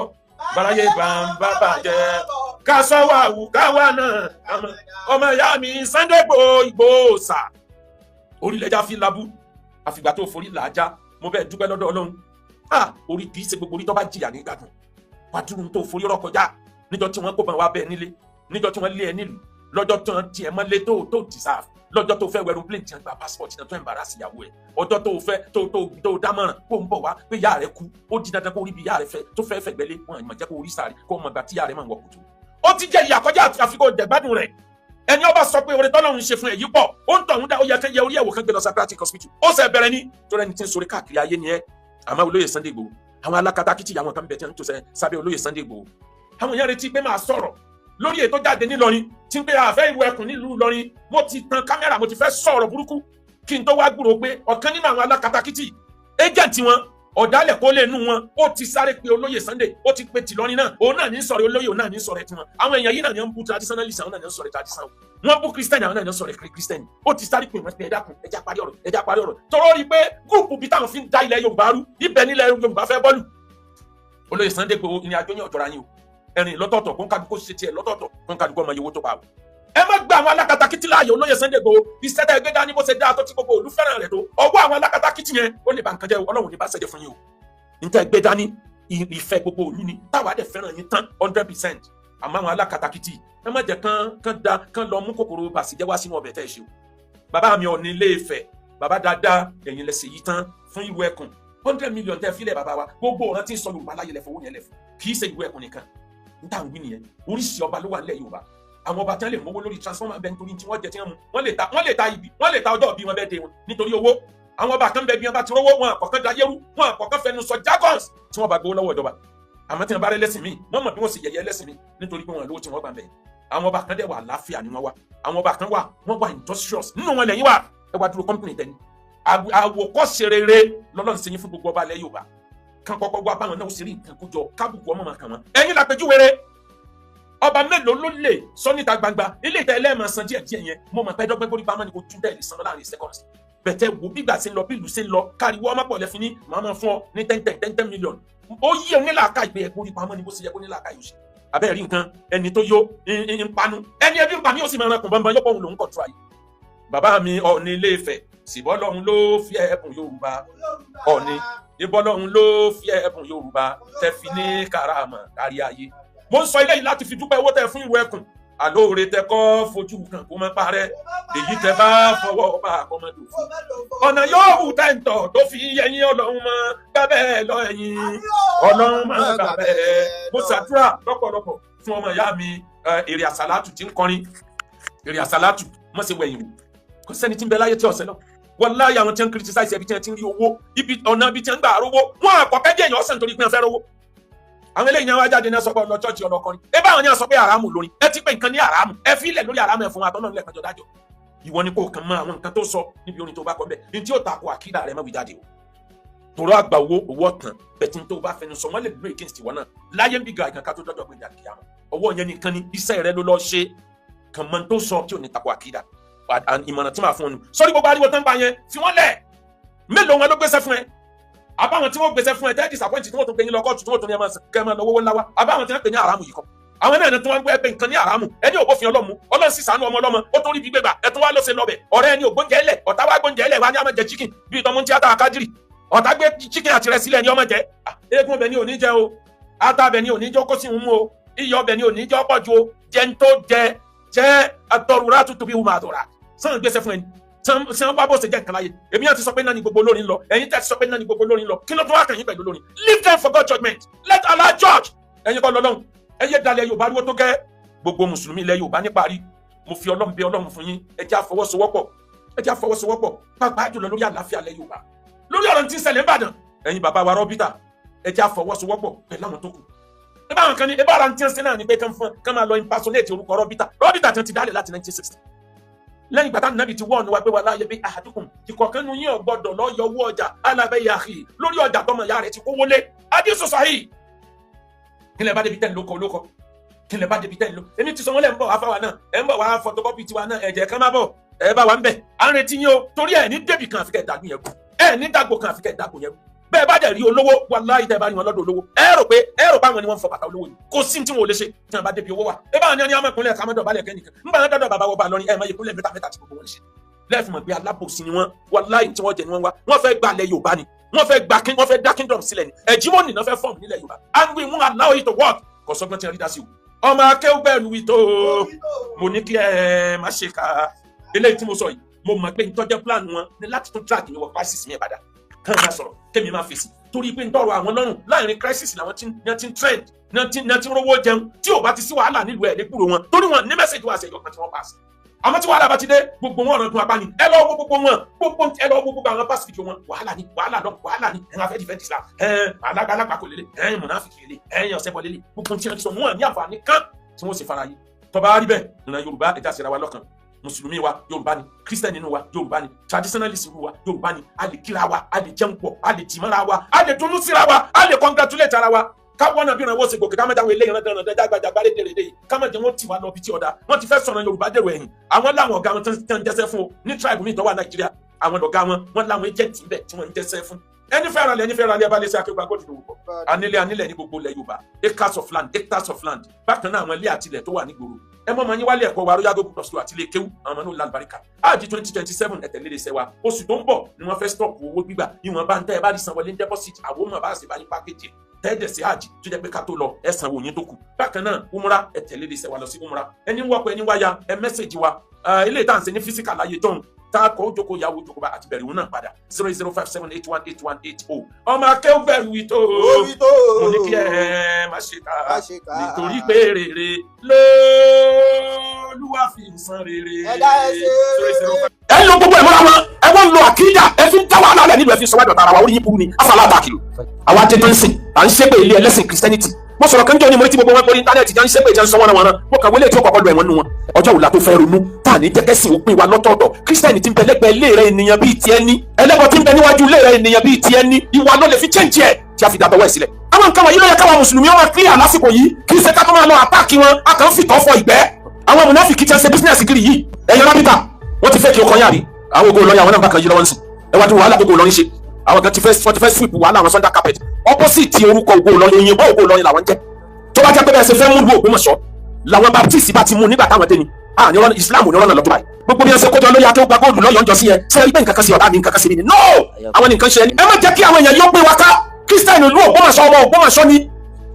báyé bá ń bá bàjẹ́ ká sọ wà wù ká wà náà ọmọ ìyá mi Sunday Igboho sà orílẹ̀-èdè fi labú àfìgbà tó forí làájá mo bẹ́ẹ̀ dúpẹ́ lọ́dọ̀ Ọlọ́run orí kìí ṣe gbogbo orí tó bá jìyà ní gbàdùn wàdúrú tó forí rọ́ kọjá níjọ́ tí wọ́n kó bọ̀ wá bẹ́ẹ̀ nílé níjọ́ tí wọ́n lé ẹ nílùú lọ́jọ́ tí wọ́n tiẹ̀ mọ́ lé tó deserve lọ́jọ́ tó fẹ́ wẹ̀rù plane tí wọ́n gba passport náà tó embarrass ìyàwó ẹ̀ ọjọ́ tó fẹ́ tó dámọ̀ràn kó ń bọ̀ wá pé ìyá rẹ̀ kú ó di dandan kó rí bí ìyá rẹ̀ fẹ́ tó fẹ́ fẹ̀gbẹ́lé wọn àmọ̀ jẹ́ kó orí sáré kó mọ̀ gbà tí ìyá rẹ̀ máa ń wọ kùtù ó ti jẹ́ ìyà kọjá àfikún ìdẹ̀gbádùn rẹ̀ ẹni ọba sọ pé oore tọ́lọ́run ṣe fún èyí pọ̀ ó ń tọ̀hún dá ó yẹ kẹ́ yẹ orí ẹ̀wò kan gbé lọ Socratic hospital ó sẹ bẹ̀rẹ̀ ní tó rẹni tí ń sori káàkiri ayé ni ẹ àmọ́ olóyè Sunday Igboho àwọn alákatakítí àwọn kan bẹ̀ tí wọ́n tó sẹ sábẹ́ olóyè Sunday Igboho àwọn èèyàn retí pé máa sọ̀rọ̀ lórí ètò jáde nílọrin tí ń pé àfẹ́ ìwọ ẹkùn nílùú Ìlọrin mo ti tan kámẹ́rà mo ti fẹ́ sọ̀rọ̀ burúkú kí n tó wá gbúrò pé ọ̀kan nínú àwọn alákatakítí agent wọn ọ̀dàlẹ̀ kó lè nú wọn ó ti sáré pé olóyè Sunday ó ti pe tìlọrin náà òun náà ní sọ̀rọ̀ olóyè òun náà ní sọ̀rọ̀ tiwọn àwọn èèyàn yìí náà ní ń bú traditionalist àwọn náà ní ń sọ̀rọ̀ traditional wọn bú Christian àwọn náà ní ń sọ̀rọ̀ Christian ó ti sáré pé wọn pé ẹ̀dá kun ẹja parí ọ̀rọ̀ tọrọ rí pé gúrùpù bíi táwọn fi ń da ilẹ̀ Yorùbá rú ibẹ̀ nílẹ̀ Yorùbá fẹ́ bọ́ọ̀lù olóyè Sunday Igboho ní àjọ yín ọ̀jọ̀ra yín o ẹ̀rìn lọ́tọ̀ọ̀tọ̀ kó ń kálukú ṣe tiẹ̀ lọ́tọ̀ọ̀tọ̀ kó ń kálukú ọmọ yòówó tó bá wò ẹ má gba àwọn alákatakítí láàyè olóyè Sunday Igboho ìṣẹ́dá ẹgbẹ́ dání bó ṣe dáa tó tí gbogbo òlú fẹ́ràn rẹ̀ tó ọwọ́ àwọn alákatakítí yẹn ó lè ba nǹkan jẹ́ Ọlọ́run ní bá ṣẹ̀jẹ̀ fún yín o níta ẹgbẹ́ dání ìfẹ́ gbogbo òlú ni táwa dẹ̀ fẹ́ràn yín tán 100% àmọ́ àwọn alákatakítí ẹ má jẹ́ kán lọ mú kòkòrò bàṣìjẹ́ wá sínú ọbẹ̀ tẹ́ ẹ ṣe o bàbá mi Ọọ̀ni Ilé Ifẹ̀ bàbá dáadáa ẹ̀yin lẹ́sẹ̀ yìí tán fún ìlú ẹkùn 100 million tẹ́ filẹ̀ bàbá wa gbogbo ọ̀ràn tí ń sọ Yorùbá láyé lẹ́fọ̀ owó yẹn lẹ́fọ̀ kì í ṣe ìlú ẹkùn nìkan níta ń wí nìyẹn oríṣi ọba ló wà nílẹ̀ Yorùbá àwọn ọba tí wọ́n lè mówó lórí transformer bẹ́ẹ̀ nítorí tí wọ́n jẹ tí wọ́n mu wọ́n lè ta ọjọ́ bí wọn bẹ́ẹ̀ dé wọn nítorí owó àwọn ọba kan bẹ bí wọn bá ti rówó wọn àkọ́kọ́ da yẹ́rú wọn àkọ́kọ́ fẹnu sọ jargons tí wọ́n bá gbowó lọ́wọ́ ìjọba àmọ́ tí wọ́n bá rẹ́ lẹ́sìn míì wọ́n mọ̀ bí wọ́n sì yẹ̀yẹ́ lẹ́sìn míì nítorí pé wọ́n lówó tí wọ́n gbà bẹ̀yẹn àwọn ọba kan dẹ̀ wà láfíà ni wọ́n wà àwọn ọba kan wà wọ́n wà industrious nínú wọn lẹ́yìn wà ẹ wá dúró company tẹ́ni àwòkọ́ṣe rere lọ́lọ́run ṣe yín fún gbogbo ọba ilẹ̀ Yorùbá kan kọ́kọ́ wá báwọn náà ó sì rí nǹkan kójọ kábùkù ọmọ màkàn wọn ẹ̀yin làpèjúwe rẹ̀ ọba mélòó ló lè sọ níta gbangba ilé ìta ẹlẹ́ẹ̀mọ̀ san díẹ̀ yẹn mo mọ̀ pé ẹjọ́ gbẹ́gbórí pamọ́ ni kò tún bẹ́ẹ̀ lè san láàrin seconds bẹ̀tẹ̀ wo bígbà tí ń lọ bílù sí ń lọ káriwọ́ ọmọ pọ̀ lẹ́fin ní màmá fún ọ ní 10 million ó yí onílàáká ìgbé ẹgbórí pamọ́ ni bó ṣe yẹ kó nílàáká yóò ṣe abẹ́ẹ̀ rí nǹkan ẹni tó yó ń panu ẹni ẹbí ń pa mí ó sì máa ràn kùn bọ́nbọ́n yóò pọ̀hún lòún kọ̀ọ̀tù ayé bàbá mi Ọọ̀ni Ilé Ifẹ̀ ṣìbọ́ lọ́hun ló fi ẹ̀bùn Yorùbá Ọọ̀ni ìbọ́ lọ́hun ló fi ẹ̀bùn Yorùbá tẹ́ fi ní karama kárí ayé mo ń sọ ilé yìí láti fi dúpẹ́ owó tẹ́ fún ìlú ẹkùn àlóore tẹ kọ́ fojú kan kó má parẹ́ èyí tẹ bá fọwọ́ bá kọ́mọdé fún. ọ̀nà yóò wù tẹ́ǹtọ̀ tó fi yẹyin ọlọ́run mọ́ gbábẹ́ lọ ẹ̀yìn ọlọ́run mọ́ gbábẹ́. mo ṣàdúrà lọ́pọ̀lọpọ̀ fún ọmọ ìyá mi èrè àsálàtù tí ń kọrin èrè àsálàtù mọ̀ sí wẹ̀yìn wò kò sẹ́ni tí ń bẹ láyé tí ọ̀sẹ̀ lọ. wàláhì àwọn tí wọ́n ń criticize ẹbí tí wọ́n ti ń rí owó ọ̀nà ibi tí wọ́n ń gbà rówó wọn àkọ́kẹ́ jẹ́ èèyàn ọ̀sẹ̀ nítorí pé wọ́n fẹ́ rówó. àwọn eléyìí ni wọ́n jáde náà sọ pé ọlọ chọ́ọ̀chì ọlọkọrin ẹ báwọn ni wọ́n sọ pé àràmù lórin ẹ ti pé nǹkan ní àràmù ẹ fi ilẹ̀ lórí àràmù ẹ̀ fún wa tọ́nà nílẹ̀ kájọ dájọ́. ìwọ ni kò kàn mọ àwọn nǹkan tó sọ níbi orin tó bá kọ bẹ́ẹ̀ ní tí ó takò àkídà rẹ mọ́wí jáde o. tòrọ àgbà owó ọ̀tàn bẹ̀tí tó bá fẹnu sọ wọ́n lè gbé against ìwọ náà láyé ń bí ga ìkànká tó dọ́dọ̀ gbé ìdàkìyàmọ̀ ọwọ́ yẹn nìkan ni iṣẹ́ rẹ ló lọ ṣe kàn mọ́ tó sọ tí ò ní takò àkídà ìmọ̀ràn tí màá fún ọ nù. sọ́rí gbogbo ariwo tán bá yẹn fi wọ́n lẹ̀ mélòó wọn ló gbéṣẹ́ fún ẹ àbáwọn tí wọ́n gbéṣẹ́ fún ẹ tẹ́ disappoint tí wọ́n tún gbé yín lọ kóòtù tí wọ́n tún ní ẹ máa lọ́wọ́ ńlá wa àbáwọn tí wọ́n pè ní àràmù yìí kan àwọn náà tí wọ́n gbé ẹgbẹ́ nǹkan ní àràmù ẹni ògbófin ọlọ́mù ọlọ́run sì ṣàánú ọmọ ọlọ́mọ ó tún rí bí gbégbà ẹ tún wá ló ṣe lọ́bẹ̀ ọ̀rẹ́ ẹni ògbóúnjẹ ẹlẹ̀ ọ̀tá wá gbóúnjẹ ẹlẹ̀ wá ní àmọ́ jẹ chicken bíi tọmọ tíátà akájírì ọ̀tá gbé chicken àti rẹ̀ sílẹ̀ ní ọmọ jẹ eégún ọbẹ̀ ni ò ní jẹ o ata ọbẹ̀ ni ò ní jọ kó sí ń mú o iyọ̀ ọbẹ̀ ni ò ní jọ pọ̀ ju o jẹ ń tó jẹ àtọrùrà tuntun bí wùmọ̀ àtọrà sàn gbèsè fún ẹni tí wọ́n bá bó ṣe jẹ́ nǹkan láyé èmi àti sọ pé náà ni gbogbo olórin lọ ẹ̀yin tẹ́ ti sọ pé náà ni gbogbo olórin lọ kí ló tún wá kàn yín pẹ̀lú olórin leave them for God judgment let Allah judge ẹ̀yin kọ́ lọ́lọ́run ẹ̀yẹ dalẹ̀ Yorùbá ariwo tó gẹ́ gbogbo mùsùlùmí ilẹ̀ Yorùbá ní parí mo fi Ọlọ́run bẹ̀ Ọlọ́run fún yín ẹ jẹ́ àfọwọ́sowọ́pọ̀ pàápàá jùlọ lórí àlàáfíà ilẹ̀ Yorùbá lórí ọ̀rọ̀ tí ń ṣẹlẹ̀ ńbàdàn ẹ̀yin bàbá wa rọ́bítà ẹ jẹ́ àfọwọ́sowọ́pọ̀ pẹ̀lú àwọn tó kù ebe àwọn kan ní ebe ara tí ń ṣe náà ni pé kán máa lọ impersonate orúkọ rọ́bítà tí wọ́n ti dálẹ̀ láti 1960 lẹ́yìn gbàtà nàbì ti wọ́ọ̀nù wa pé wà láàyè bí ahadukum ìkọ̀kan nu yín ọ̀gbọ́dọ̀ lọ yọ owó ọjà alábẹ́yà àhì lórí ọjà tọmọ ìyá rẹ̀ ti kó wọlé adísù sahih kílẹ̀ bá débi tẹ́ ń lóko kílẹ̀ bá débi tẹ́ ń lọ èmi ti sọ wọn lẹ́ ń bọ̀ wá fáwa náà ẹ̀ ń bọ̀ wá photocopy tiwa náà ẹ̀jẹ̀ kan má bọ̀ ẹ̀ bá wa ń bẹ̀ à ń retí yín o torí ẹ̀ ní débì kan àfikẹ́ ìdágún yẹn kù ẹ̀ ní dàgbò kan àfikẹ́ ìdágún yẹn kù bẹ́ẹ̀ bá dẹ̀ rí olówó wàláhì tẹ́ bá rí wọn lọ́dọ̀ olówó ẹ rò pé àwọn ni wọ́n ń fọ bàtà olówó ni kò sí tí wọn ò lè ṣe tí wọn bá débi owó wa ẹ bá wọn ní ọmọ ìpínlẹ̀ kàmọ́dọ̀ balẹ̀ kẹ́nìkan nígbà wọn dọ́dọ̀ bàbá wọn bá lọrin ẹ máa yẹ kúnlẹ̀ mẹ́ta tí gbogbo wọn ṣe lẹ́ẹ̀fì mọ̀ pé alábòsí ni wọ́n wàláhì tí wọ́n jẹ ni wọ́n wá wọ́n fẹ́ gba ilẹ̀ Yorùbá ni wọ́n fẹ́ dá kingdom sílẹ̀ ni ẹ̀jímọ̀ nìna fẹ́ fọ́ọ̀mù nílẹ̀ Yorùbá and we won't allow it to work kò sọ́gbọ́n tí wọ́n rí dá sí o ọmọ akéwùbẹ̀rù wí tó mo ní kí ẹ má ṣe ká eléyìí tí mo sọ yìí mo mọ̀ pé ìtọ́jẹ́ plan wọn ni láti tún drag ìwọ crisis mi ìbàdàn kàn máa sọ̀rọ̀ kémi máa fèsì torí pé ń tọrọ àwọn lọ́rùn láàrin crisis làwọn tí ń trend ní ti ń rówó jẹun tí ò bá ti sí wàhálà nílùú ẹ̀ lẹ́kùrò wọn torí wọn ní mẹ́sẹ̀jì wá àṣẹyọ kan tí wọ́n pass àmọ́ tí wàhálà bá ti dé gbogbo wọn ọ̀rọ̀ tún apá ni ẹ lọ wo gbogbo wọn ẹ lọ wo gbogbo àwọn pass fìdí wọn wàhálà ni ẹ̀hún afẹ́ dìfẹ́ dìsá alágbàkọ lélẹ̀ ẹ̀hún mọ̀náfíkì lélẹ̀ ẹ̀hún ọ̀sẹ̀bọ̀ lélẹ̀ gbogbo tí wọ́n ti sọ wọn ní àǹfààní kan tí wọ́n sì fara yìí tọ́ba rí bẹ́ẹ̀ ìran Yorùbá ẹ̀dá síra wa lọ́kàn mùsùlùmí wa Yorùbá ni Christian nínú wa Yorùbá ni traditionalist wa Yorùbá ni a lè kíra wa a lè jẹun pọ̀ a lè jìmọ́ra wa a lè dunnú síra wa a lè congratulate ara wa káwọn náà bí ìrànwọ́ ṣe gòkè káwọn jáwé eléyìí náà dágbàjàgbà lédèrèdè yìí káwọn jẹ wọn tì wá lọ bí tí ọ̀dà wọn ti fẹ́ sọ̀rọ̀ Yorùbá dèrò ẹ̀yìn àwọn láwọn ọ̀gá wọn tán ń jẹ́sẹ́ fún o ní tribe mi tó wà Nàìjíríà àwọn ọ̀gá wọn láwọn agent bẹ̀ tí wọ́n ń jẹ́sẹ́ fún ẹni fẹ́ràn lẹ́ ẹ bá lè ṣe Akéwùgbà Gold lówó pọ̀ anílẹ̀ ní gbogbo ilẹ̀ Yorùbá hectares of land bákan náà àwọn ilé àtilẹ̀ tó wà nígboro ẹ mọ́ ọmọ yín wálé ẹ̀kọ́ wa Royal Gold Plus àti ilé kéwú àwọn ọmọ náà lálùbáríkà áàjì 2027 ẹ̀tẹ̀lé ṣẹ́ wa oṣù tó ń bọ̀ ni wọ́n fẹ́ stop owó gbígbà ìwọ̀n bá ń tẹ́ ẹ bá rí san wọlé deposit àwọn ọmọ bá ṣe bá yín package tẹ́ẹ̀dẹ̀ sí áàjì tó jẹ́ pé ká tó lọ ẹ sanwó yín tó kù bákan náà umra ẹ̀tẹ̀lé ṣẹ́ wa lọ sí umra ẹni wọ́pọ̀ ẹni wáyà ẹ mẹ́sẹ̀jì wa ilé ìtàn ṣe ní physical láyé tóun taako ojoko yawo joko ba àti bẹ̀rẹ̀ òun náà padà 00578188180 ọmọ Akéwùbẹ̀rù wí tó mo ní kí ẹ má ṣe ká nítorí pé rere lÓlúwa fi san rere. ẹ lo gbogbo ẹ̀ mọ́ra wọn ẹ wọ́n lo àkídà ẹ fi ń dá wàhálà lẹ̀ nílùú ẹ fi sọ wádìí ọ̀tá ara wa orí yín burú ni afọlá àtàkìlù àwa tètè ń sìn à ń ṣépè ilé ẹlẹ́sìn Christianity mo sọ̀rọ̀ kan jẹ́ ni mo ní tí gbogbo wọn kórìí íńtánẹ́ẹ̀tì jẹ́ ń ṣépè jẹ́ ń sọ wọn wọn mo kàwé lè tí ó kọ́kọ́ lu ẹ̀wọ̀n nù wọn ọjọ́ òun la tó fẹ́ ronú tá à ní jẹ́ kẹ́sìn òpin wa lọ́tọ̀ọ̀tọ̀ kírísítẹ́nì tí ń bẹ lẹ́gbẹ̀ẹ́ ilé rẹ̀ ènìyàn bíi tiẹ̀ ní ẹlẹ́bọ tí ń bẹ níwájú ilé rẹ̀ ènìyàn bíi tiẹ̀ ní ìwà ló lè fi chẹ́ǹjì ẹ̀ tí a fi dàtọ̀wọ́ ẹ̀ sílẹ̀. àwọn nǹkan wọ̀nyí ló yẹ káwọn mùsùlùmí wọn clear lásìkò yìí kí ṣe ká tó máa lọ àtàkì wọn a kàn ń fìtọ́ fọ ìgbẹ́. àwọn mùnáfíkì tí ń ṣe bísíǹnẹ̀sì kiri yìí ẹ̀yẹ rábìtà wọ́n ti fẹ́ kí o kọ́ yàrí àwọn ògo lọ́yà àwọn náà bá kan yí lọ́wọ́ ń sìn ẹ wá dúró wàhálà gbogbo lọ́yìn ṣe àwọn kan ti fẹ́ sweep wàhálà àwọn Sunday carpet opposite orúkọ ògo lọ́yìn òyìnbó ògo lọ́yìn làwọn jẹ́ tó bá jẹ́ pé bẹ́ẹ̀ ṣe fẹ́ mú lu Ògbómọ̀ṣọ́ làwọn Baptist bá ti mú nígbà táwọn dé ni Islam ò ní rọ́nà lọ́jọ́ báyìí gbogbo bí wọ́n ṣe kójọ lórí Akéwùgbà Gold lọ́yọ̀ ọjọ́ sí yẹn ṣe ẹgbẹ́ nǹkan kan sí ọ̀dà mi nǹkan kan sí mi ni no àwọn nǹkan ṣe ẹni ẹ má jẹ́ kí àwọn èèyàn yóò gbé wa ká Christian ìlú Ògbómọ̀ṣọ́ ọmọ Ògbómọ̀ṣọ́ ni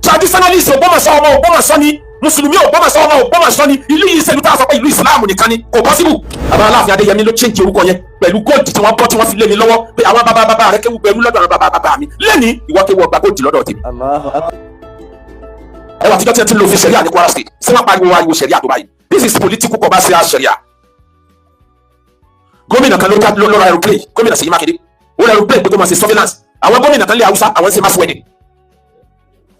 traditionalist Ògbómọ̀ṣọ́ ọmọ Ògbómọ̀ṣọ́ ni mùsùlùmí Ògbómọ̀ṣọ́ ọmọ Ògbómọ̀ṣọ́ ni ìlú yìí ṣèlú tá a sọ pé ìlú ìsìláàmù nìkan ni kò possible. Bàbá Aláàfin Adéyẹmí ló change orúkọ yẹn pẹ̀lú góòdì tí wọ́n bọ́ tí wọ́n fi lé mi lọ́wọ́ pé àwọn bàbá rẹ kéwu pẹ̀lú lọ́dọ̀ àwọn bàbá mi lẹ́ni ìwọ kéwu ọgbà góòdì lọ́dọ̀ tèmi. ẹ wà tíjọ́ tí ẹ ti ń lo òfin ṣẹ̀ríà ní Kwara State ṣé wọ́n pariwo ariwo ṣẹ̀ríà tó báyìí. This is political commercial ṣẹ̀ríà. Gómìnà kan ló ra aeroplane, gómìnà Ṣèyí Mákindé ó ra aeroplane pé tó máa ṣe surveillance. Àwọn gómìnà kan lé Haúsá àwọn ṣe mass wedding.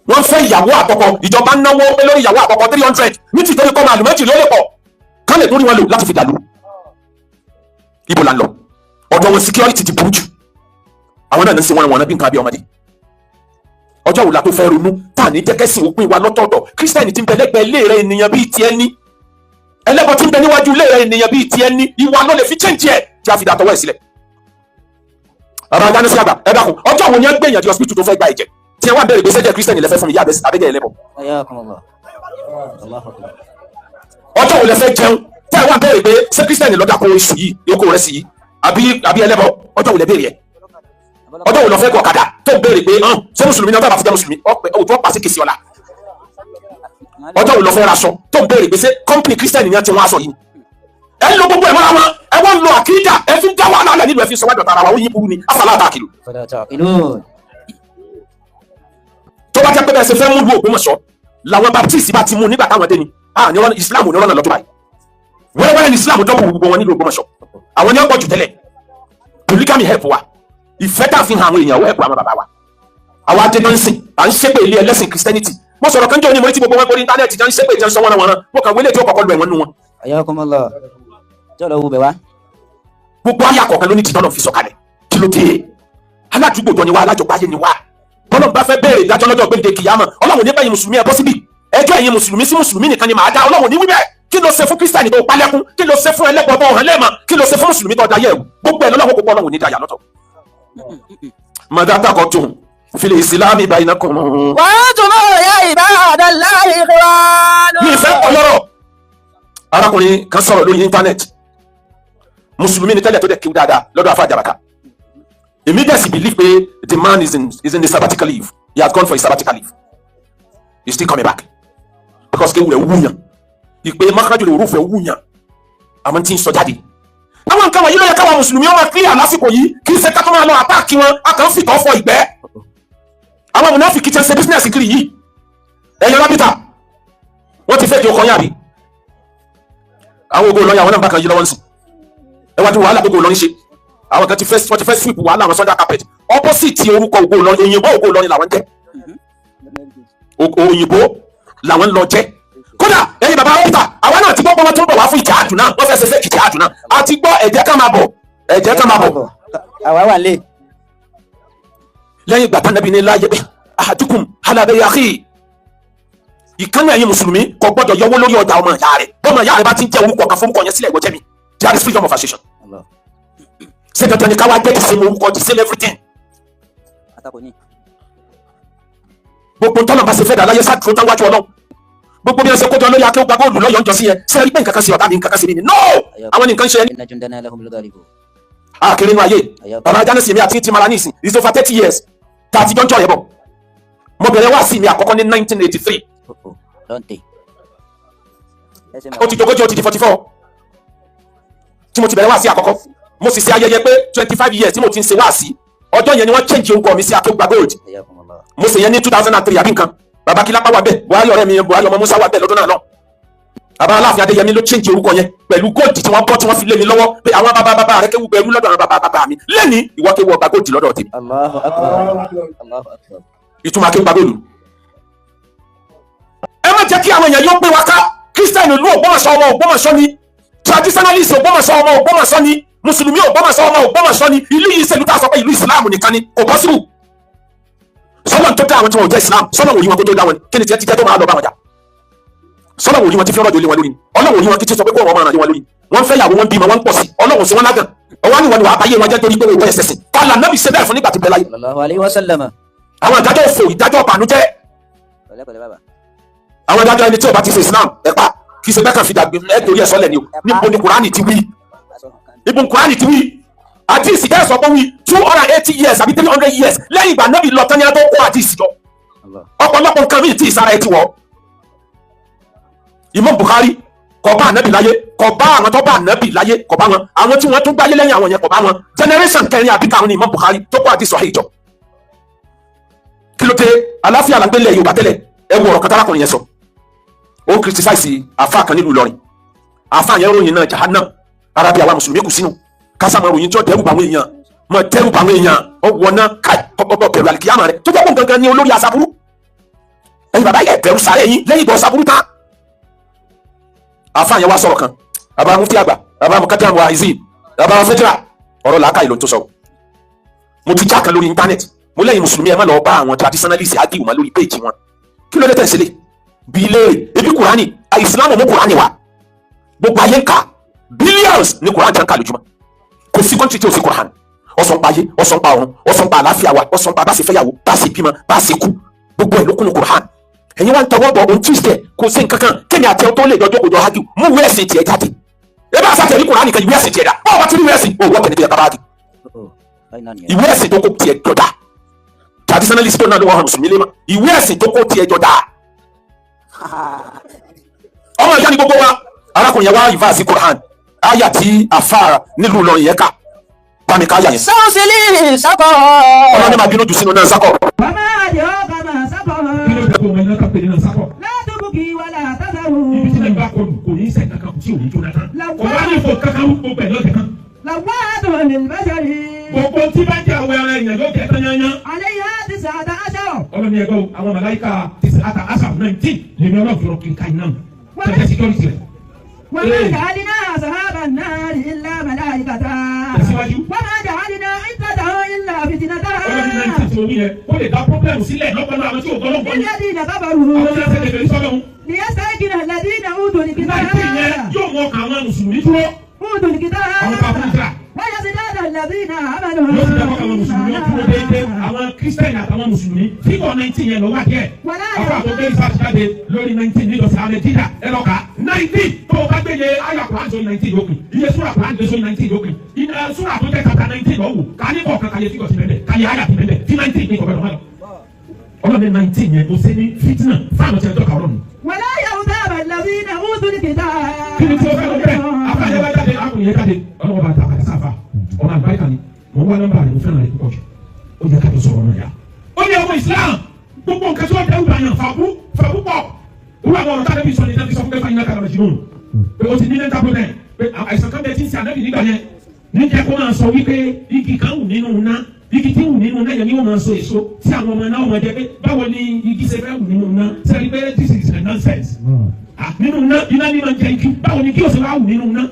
Wọ́n fẹ́ ìyàwó àkọ́kọ́, ìjọba ń náwó pé lórí ìyàwó àkọ́kọ́ 300 ní ti torí kọ́ máa lù méjì ló lè pọ̀ kán lè torí wọn lò láti fi dàlú. Ibo la ń lọ ọ̀dọ̀ wọn security ti burú jù, àwọn náà ń ṣe wọn bí nǹkan bí ọmọdé. Ọjọ́ wo la tó fẹ́ ronú tá à ní jẹ́kẹ́sìn òpin wa lọ́tọ̀ọ̀tọ̀. Kírísítẹ́nì ti ń bẹ lẹ́gbẹ̀ẹ́ ilé rẹ̀ ènìyàn bíi tiẹ̀ ní, ẹlẹ́bọ ti ń bẹ níwájú ilé rẹ̀ ènìyàn bíi tiẹ̀ ní, ìwà ló lè fi change ẹ̀ tí a fi dàtọ̀wọ́ ẹ̀ sílẹ̀. Bàbá Adáni sí àgbà ẹ dákun, ọjọ́ wo ni ẹ gbé èèyàn di hospital tó fẹ́ gba ẹ̀jẹ̀ tí ẹ wá bẹ̀rẹ̀ gbèsè jẹ́ kírísítẹ́nì lẹ́fẹ́ fún mi yá abẹ́gẹ́ ẹlẹ́bọ. Ọjọ́ wo lẹ fẹ́ jẹun tí ẹ wá bẹ̀rẹ̀ pé ṣé kírísítẹ́nì lọ́dà kó oṣù yìí yókò rẹ̀ sí yìí àbí ẹlẹ́bọ, ọjọ́ wo lẹ bẹ̀rẹ̀ yẹ? Ọjọ́ wo lọ fẹ́ kọ ọ̀kadà tó bẹ̀rẹ̀ pé ṣé mùsùlùmí náà bá fi jẹ́ mùsùlùmí òtún pàṣẹ kìsì ọ̀la? Ọjọ́ wo lọ fẹ́ raṣọ tó bẹ̀rẹ̀ pé ṣé kọ́mpìnì kírísítẹ́nì ni wọ́n ti wọ́n aṣọ yìí? Ẹ ń lo gbogbo ẹ̀ mọ́ra wọn, ẹ wọ́n ń lo àkídà, ẹ fi ń dá wàhálà alẹ́ nílùú ẹ fi sọ wájú ọ̀tá ara wa ó yín burú ni afàlà àtàkìlù. Tó bá jẹ́ pé bẹ́ẹ̀ ṣe fẹ́ mú lu Ògbómọ̀ṣọ́ làwọn Baptist bá ti mú nígbà táwọn dé ni ní Islam ní ọ̀nà lọ́jọ́ báyìí wẹ́rẹ́wẹ́rẹ́ ní Islam dọ́kù gbogbo wọn nílùú Ògbómọ̀ṣọ́. Àwọn ní ọ̀pọ̀ jù tẹ́lẹ̀ polygamy help wa, ìfẹ́ tá a fi hàn àwọn èèyàn help àwọn bàbá wa. Àwọn adédọ́nsìn à ń ṣépè ilé ẹlẹ́sìn Christianity. Mo sọ̀rọ̀ kan jẹ́ onímọ̀ tí gbogbo wọn kórìí íńtánẹ́ẹ̀tì jẹ́ ń ṣépè jẹ́ ń sọ wọn wọn mo kàn wílé tí ó kọ̀kọ́ lu ẹ̀wọ̀n nù wọn. Gbogbo ayé àkọ́kọ́ ló ní tìtọ́nà fi sọ̀kalẹ̀ kí ló dé? Aládùúgbò jọ ni wá, alájọpáyé ni wá. Bọ́lá bá fẹ́ béèrè ìdájọ́ lọ́jọ́ gbẹ̀ǹde kìyàmọ̀ Ọlọ́run ní bẹ́yìn mùsùlùmí ẹ bọ́ síbí ẹjọ́ ẹ̀yin mùsùlùmí sí mùsùlùmí nìkan ni màá dá. Ọlọ́run ní wíbẹ̀ kí ló ṣe fún kírísítàní tó palẹ́kún, kí ló ṣe fún ẹlẹ́gbọ̀n tó hàn lẹ́ẹ̀mọ́, kí ló ṣe fún mùsùlùmí tó dayẹ̀ gbogbo ẹ̀ lọ́wọ́ gbogbo Ọlọ́run ní dayà lọ́tọ̀. Màdàtà kọ̀ tún fìlẹ̀ ìsìlámì bainakum. wàá tún bọ̀ ya ibadallahi ikhwan. Mi ìfẹ́ pọ̀ lọ́rọ̀. Arákùnrin kan sọ̀rọ̀ lórí íńtánẹ́ẹ̀tì, mùsùlùmí ni tẹ́lẹ̀ tó dẹ̀ kíw dáadáa lọ́dọ̀ Àfáà Jàbàtà. Immediately believe pé the man is in the sabbatical leave. He has gone for a sabbatical leave. He's still coming back because kéwù rẹ̀ wúyàn, ìpè mákàjù rẹ̀ òrùfẹ́ wúyàn, àmọ́ tí ń sọ jáde. Àwọn nǹkan wọ̀nyí ló yẹ káwọn mùsùlùmí wọn clear lásìkò yìí kì í ṣe ká tó máa lọ àtàkì wọn a kàn ń fìtọ́ fọ ìgbẹ́. Àwọn mùnáfíkì tí ń ṣe business kiri yìí ẹ̀yẹ rábìtà wọ́n ti fẹ́ di ọkọ̀ yàrá. Àwọn ògo lọ́yà àwọn náà bá kan yí lọ́wọ́ nísìn. Ẹ wá ti wàhálà gbogbo Ìlọrin ṣe. Àwọn kan ti fẹ́ sweep wàhálà àwọn Sunday carpet. Opposite orúkọ ògo Ìlọrin, òyìnbó ògo Ìlọrin làwọn jẹ́. Òyìnbó làwọn lọ jẹ́. Kódà ẹ̀yin bàbá Peter àwọn náà ti gbọ́ pọ́nmọ́ tó ń bọ̀ wá fún ìjà àjù náà wọ́n fẹ́ ṣe fẹ́ ìjà àjù náà. A ti gbọ́ ẹ̀jẹ̀ ká máa bọ̀ ẹ̀jẹ̀ ká máa bọ̀. àwa wà lé. Lẹ́yìn ìgbà tánàbí ní láyé bẹ́ẹ̀ ahadukum ala bay'i akhi. Ìkànnì ẹ̀yin mùsùlùmí kò gbọ́dọ̀ yọwọ́ lórí ọjà ọmọ ìyá rẹ̀. Bọ́mọ ìyá rẹ̀ bá ti ń jẹ́ orúkọ kan forúkọ yẹn sílẹ̀ ìwọ jẹ́ mi. There is freedom of association. Ṣé dandan ni ká wá jẹ́ the same orúkọ the same everything? Gbogbo ntọ́nà bá ṣe fẹ́ dà láyé sáà tó tán wájú Ọlọ́run. Gbogbo bí wọ́n ṣe kójọ lórí akéwà góòlù lọ́yọ̀ ń jọ sí ẹ ṣe rí pé nǹkan kan sí ọ̀tá mi nǹkan kan sí mi ni no àwọn nǹkan ṣe ẹni. Àkèrè inú ayé bàbá Ajánẹ́sì mi àti tìmọ̀lá ní ìsìn is over 30 years tá a ti jọ́njọ́ yẹ bọ̀. Mo bẹ̀rẹ̀ wá sí mi àkọ́kọ́ ní 1983. Ó ti dogójì ó ti di 44 tí mo ti bẹ̀rẹ̀ wá sí àkọ́kọ́. Mo sì ṣe ayẹyẹ pé 25 years tí mo ti ń ṣe wá sí ọjọ́ yẹn ni wọ́n change orúkọ mi sí Akéwùgbà Gold. Mo ṣe yẹn ní 2003 àbí nǹkan. Bàbá Kílápá wà bẹ́ẹ̀, Buhari ọ̀rẹ́ mi Buhari ọmọ Musa wà bẹ́ẹ̀ lọ́dún náà lọ. Bàbá Aláàfin Adéyẹmí ló change orúkọ yẹn pẹ̀lú gold tí wọ́n bọ́ tí wọ́n fi lé mi lọ́wọ́ pé àwọn bàbá rẹ̀ kéwu pẹ̀lú lọ́dọ̀ àwọn bàbá mi lẹ́ni ìwọ kéwu ọgbà gold lọ́dọ̀ tèmi. Allahu Akbar. Allahu Akbar. Ìtumọ̀ Akéwùgbà Gold. Ẹ má jẹ́ kí àwọn èèyàn yóò pé wa ká Christian ìlú Ògbómọ̀ṣọ́ ọmọ Ògbómọ̀ṣọ́ ni, traditionalist Ògbómọ̀ṣọ́ ọmọ Ògbómọ̀ṣọ́ ni, mùsùlùmí Ògbómọ̀ṣọ́ ọmọ Ògbómọ̀ṣọ́ ni, ìlú yìí ṣèlú tá a sọ pé ìlú ìsìláàmù nìkan ni kò possible. Sọ́nà tó dá àwọn tí wọ́n jẹ́ Islam sọ́nà wòye wọn tó dá wọn kí ni tiẹ̀ ti jẹ́ tó máa lọ bá wọn jà. Sọ́nà wòye wọn ti fi ọ̀rọ̀ jòlè wọn lórí Ọlọ́run wòye wọn kí ti sọ pé kó wọn máa ràn wọn lórí wọ́n fẹ́ yàwó wọn bímọ wọn pọ̀ sí Ọlọ́run sí wọn lágàn ọwọ́ ni wọn ni wàá báyé wọn jẹ́ torí pé wọ́n ẹsẹ̀ sìn kọ́lá nábì ṣe bẹ́ẹ̀ fún nígbà tí bẹ́ẹ̀ láyé. Sallallahu alaihi wasallam. Àwọn ìdájọ́ òfò ìdájọ́ ìbànújẹ́ àwọn ìdájọ́ ẹni tí ó bá ti ṣe Islam ẹ̀pá kì í ṣe bẹ́ẹ̀ kàn fi dàgbé ẹ̀ torí ẹ̀ sọ́lẹ̀ ni o níbo ni Kùránì ti wí ibo Kùránì ti wí àdìsí kẹ́ ẹ̀ sọ pé wí 280 years àbí 300 years lẹ́yìn ìgbà nábì lọ tán ní adó kó àdìsí jọ ọ̀pọ̀lọpọ̀ nǹkan míì tí ìsára ẹ ti wọ̀ Imam Bukhari kò bá ànábì láyé, kò bá àwọn tó bá ànábì láyé, kò bá wọn. Àwọn tí wọ́n tún gbáyé lẹ́yìn àwọn yẹn kò bá wọn. Generation kẹrin àbí karùn-ún ni Imam Bukhari tó kó àti Sahih jọ. Kí ló dé àlàáfíà là ń gbélé Yorùbá tẹ́lẹ̀, ẹ wo ọ̀rọ̀ kan tárákùnrin yẹn sọ. Ó criticize àfáà kan nílùú Ìlọrin. Àfáà yẹn ròyìn náà jahannam, ara bí àwa mùsùlùmí kù sínú. Kásá máa ròyìn tí ó dẹ́rù bá àwọn èèyàn, máa dẹ́rù bá àwọn èèyàn, ó wọná káì pọ̀pọ̀pọ̀ bẹ̀rù àlìkíyàmà rẹ̀ tó jẹ́ kó gangan ní olórí aṣaburú. Ẹ̀yin bàbá yẹ bẹ̀rù sáré yín lẹ́yìn ìgbọ̀ ṣaburú tán. Àfáà yẹn wá sọ̀rọ̀ kan, bàbá mufti àgbà, bàbá mukadam wa izid, bàbá fẹ́jìrà, ọ̀rọ̀ làákàyè ló ń tó sọ. Mo ti já kan lórí íńtánẹ́ẹ̀tì, mo lẹ́yìn mùsùlùmí ẹ má lọ bá àwọn traditionalist ágìwò má lórí péèjì wọn. Kí ló dé tẹ̀ sílẹ̀? Bí ilé ebi Kùránì, Ìsìlámù mú Kùránì wá. Gbogbo ayé ń kà, billions ní Kùránì jẹ́ ń kà lójúmọ́. Kò sí kọ́ńtì tí ò sí Kùránì. Ọ̀sán pa ayé, ọ̀sán pa ọ̀run, ọ̀sán pa àlàáfíà wa, ọ̀sán pa bá ṣe fẹ́yàwó, bá ṣe bímọ, bá ṣe kú. Gbogbo ẹ̀ ló kún ní Kùránì. Ẹ̀yin wá ń tọwọ́ bọ̀ ohun Tuesday kò sí nǹkan kan kémi àti ẹ̀ tó lè dọ́jọ́ kò jọ hágìw mú ìwé ẹ̀sìn tiẹ̀ jáde. Ẹ bá ṣàtẹ̀ ní Kùránì kan ìwé ẹ̀sìn tiẹ̀ dà. Báwo wá ti rí ìwé ẹ̀sìn? O wọ́n tẹ̀lé tiẹ̀ kábàágì. Ìwé ẹ̀sìn tó kó tiẹ̀ jọ dà. Traditionalist tó náà ló wọ́n hàn mùsùlùmí lé mọ́. Ìwé ẹ̀sìn tó kó tiẹ̀ jọ dà. Ọmọ ìyá ni gbogbo wa. Arákùnrin yẹn wá ìfáàsì Kùránì. Áyà tí àfáà nílùú Ìlọrin yẹn kà. Bámi ká yà yẹn. Sọ́ọ̀sìlì sákọ̀. Ọlọ́ni máa bínú jù sínú náà sákọ̀. Bàbá àjọ kàmá sákọ̀. Kí ló dé kó wọn iná kápẹ́ nínú sákọ̀? Látùkù kì í wà látàzàrù. Ibi tí lẹ́yìn bá kọ kò ní sẹ́ kankan tí ò ní jóná tán. Kò wá ní fò kankan ó pẹ̀ lọ́kẹ̀ kan. Làwọn àdùn ní bẹ́sẹ̀rì. Gbogbo tí bá jẹ́ àwọn ẹran èèyàn ló kẹ́ tán yányán. Alẹ́ yá ti sàdá aṣọ. Ọlọ́ni ẹgbẹ́ àwọn màláíkà ti sàtà àṣà 19 lèmi ọlọ́ọ̀fẹ́ kíkà iná. Tẹ̀lé security rẹ̀. وما جعلنا أصحاب النار إلا ملائكة وما جعلنا عدتهم إلا فتنة Ọlọ́ni 19 tí o ní yẹn ó lè dá pọ́blẹ́mù sílẹ̀ lọ́pọ̀lọpọ̀ àwọn tí ò gbọ́dọ̀ gbọ́dọ̀. الذين Àwọn كفروا tí wọ́n ṣe kẹfẹ́ sọ́dọ̀ ليستيقن الذين أوتوا 19 yẹn الكتاب yóò mọ àwọn mùsùlùmí dúró. أوتوا الكتاب Àwọn ká fún ìtura. ويزداد الذين Yóò ti آمنوا dẹ́kọ̀ àwọn mùsùlùmí ó dúró déédéé. Àwọn kírísítẹ́nì àtàwọn mùsùlùmí fígọ̀ 19 yẹn ló wà díẹ̀. Àwọn àtọ́gbé ìsáàtì jáde lórí 19 nílọsí àmì dídà ẹ lọ kà 19 tó o bá gbé yẹ ayà Kùránì sórí 19 lókun iye súrà Kùránì lé sórí 19 lókun súrà tó jẹ́ kàkà 19 lọ́wọ́ ká ní kọ̀ọ̀kan ká yẹ fígọ̀ sí bẹ́ẹ̀ ká yẹ ayà sí bẹ́ẹ̀ tí 19 ní kọ̀ọ̀kan lọ́wọ́ ọlọ́dẹ 19 yẹn o ṣe ní fitinà fáwọn tí a jọ kà ọlọ́run. ولا يغتاب الذين أوتوا الكتاب Kí ni tí o fẹ́ lọ bẹ́ẹ̀ afáàlẹ́ bá jáde akùnrin yẹn jáde ọlọ́wọ́ bá ta àkàtà sáfà ọ̀nà àgbáyé ni mò ń wá nọ́mbà rẹ̀ mo fẹ́ràn rẹ̀ púpọ̀ jù ó yẹ ká tó sọ̀rọ̀ náà yá. Ó ní ọmọ Islam gbogbo nǹkan tí wọ́n dẹ́rù bá yàn fà púpọ̀ wúlò àwọn ọ̀rọ̀ tá a lè fi sọ ní ẹni sọ fún kẹfà yín náà kàlọ́ jùlọ pé o ti ní mental problem pé àìsàn kan bẹ tí ń ṣe ànábì nígbà yẹn níjẹ́ kó máa sọ wípé igi kan wù nínú ná igi tí wù nínú ná yẹn ni wọ́n máa so èso tí àwọn ọmọ náà wọ́n jẹ pé báwo ni igi ṣe fẹ́ wù nínú ná sẹ́ni pé this is a nonsense nínú ná iná ní máa ń jẹ igi báwo ni kí o ṣe wá wù nínú ná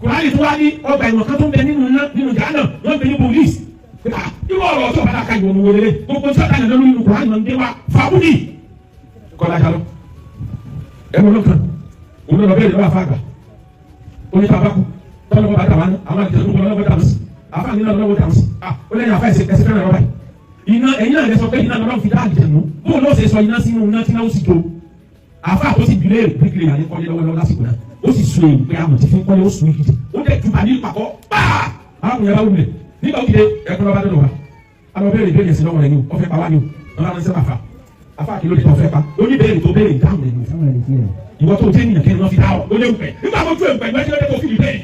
Kùránì tó wá ní ọgbà ìwọ̀n kan tó ń bẹ nínú ná nínú jàánà wọ́n bẹ ní police irú ọ̀rọ̀ ọ̀tọ̀ bàtà ka ìwọ̀n wọlé gbogbo tí wọ́n ta ìyànjú nínú Kùránì máa ń dé wa fàbúdì kọ́lá jalọ ẹ̀rọ lọ́kàn òun lọ́ọ́ bẹ́ẹ̀ lọ́wọ́ àfàgà onítàbákú tọ́lọ́wọ́ bàtà wà ní àwọn àjẹsọ́ gbogbo lọ́wọ́ dàmú sí àfààní náà lọ́wọ́ dàmú sí ó lẹ́yìn àfà ẹsẹ̀ fẹ́ràn rọ́bà iná ẹ̀yin náà lẹ sọ pé iná lọ́wọ́ fi dá àjẹnú bó ló ṣe sọ iná sínú iná tí náà ó sì tó àfà tó sì bìlẹ̀ bíkìlì àní kọ́lé lọ́wọ́ lásìkò náà ó sì sun èyí pé àmọ̀ tí fi ń kọ́lé ó sun ìkìtì ó dẹ̀ tuba ní ìpàkọ́ pàà àwọn yàrá wulẹ̀ nígbà ó kìlẹ̀ ẹ̀kọ́ lọ́ba dọ̀dọ̀ wa àwọn béèrè béèrè sí lọ́wọ́ rẹ̀ ni ó fẹ́ pa wá ni ó wọn sẹ́ àfà àfà kìlọ̀ tó fẹ́ pa ó ní béèrè tó béèrè ìdáhùn rẹ̀ ni ìwọ tó jẹ́ nìyẹn kí wọ́n fi dá ọ ó léwu pẹ̀ nígbà tó tú ẹ̀pẹ̀ ìgbà tí wọ́n dẹ́ tó fi lè bẹ́ẹ̀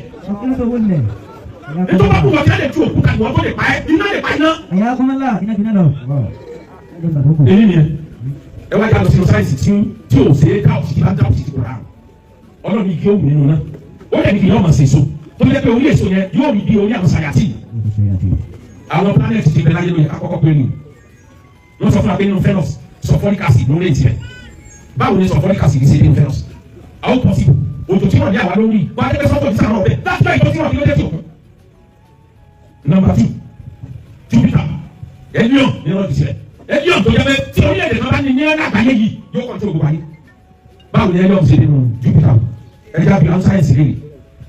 ètò bá kú wọ́n kí á lè tú òkúta ìwọ́n tó lè pa ẹ́ iná lè pa iná. èyí ni ẹ wá yàtọ̀ sínú sáyẹ̀nsì tí ò ṣe é dá òsì kí bá dá òsì kúrò àrùn ọlọ́run igi òwú nínú náà ó lè ní kí yọ́ọ̀ máa ṣe èso tó bí jẹ́ pé orí èso yẹn yóò rí bí orí àwọn sàyàtì àwọn planet ti bẹ láyé lóye kakọ́kọ́ pé ní wọ́n sọ fún wa pé nínú Venus sulfuric acid ló lè tirẹ̀ báwo ni sulfuric acid ṣe nínú Venus àwọn possible òjò tí wọ́n ní àwa lórí wọ́n á dẹ́gbẹ́ sọ́tọ̀ ní sàrọ̀ ọ̀bẹ láti bá ìtọ́jú wọn kí ló dé tí òkun. Number 2 Jupiter Helium ní ọ̀rọ̀ ìṣẹ̀lẹ̀ Helium tó yẹ pé tí orílẹ̀-èdè kan bá ní ní àgbáyé yìí yóò kọ́ tí o gbọ́ wáyé báwo ni Helium ṣe nínú Jupiter ẹ̀dá bí àwọn sáyẹ̀nsì rèé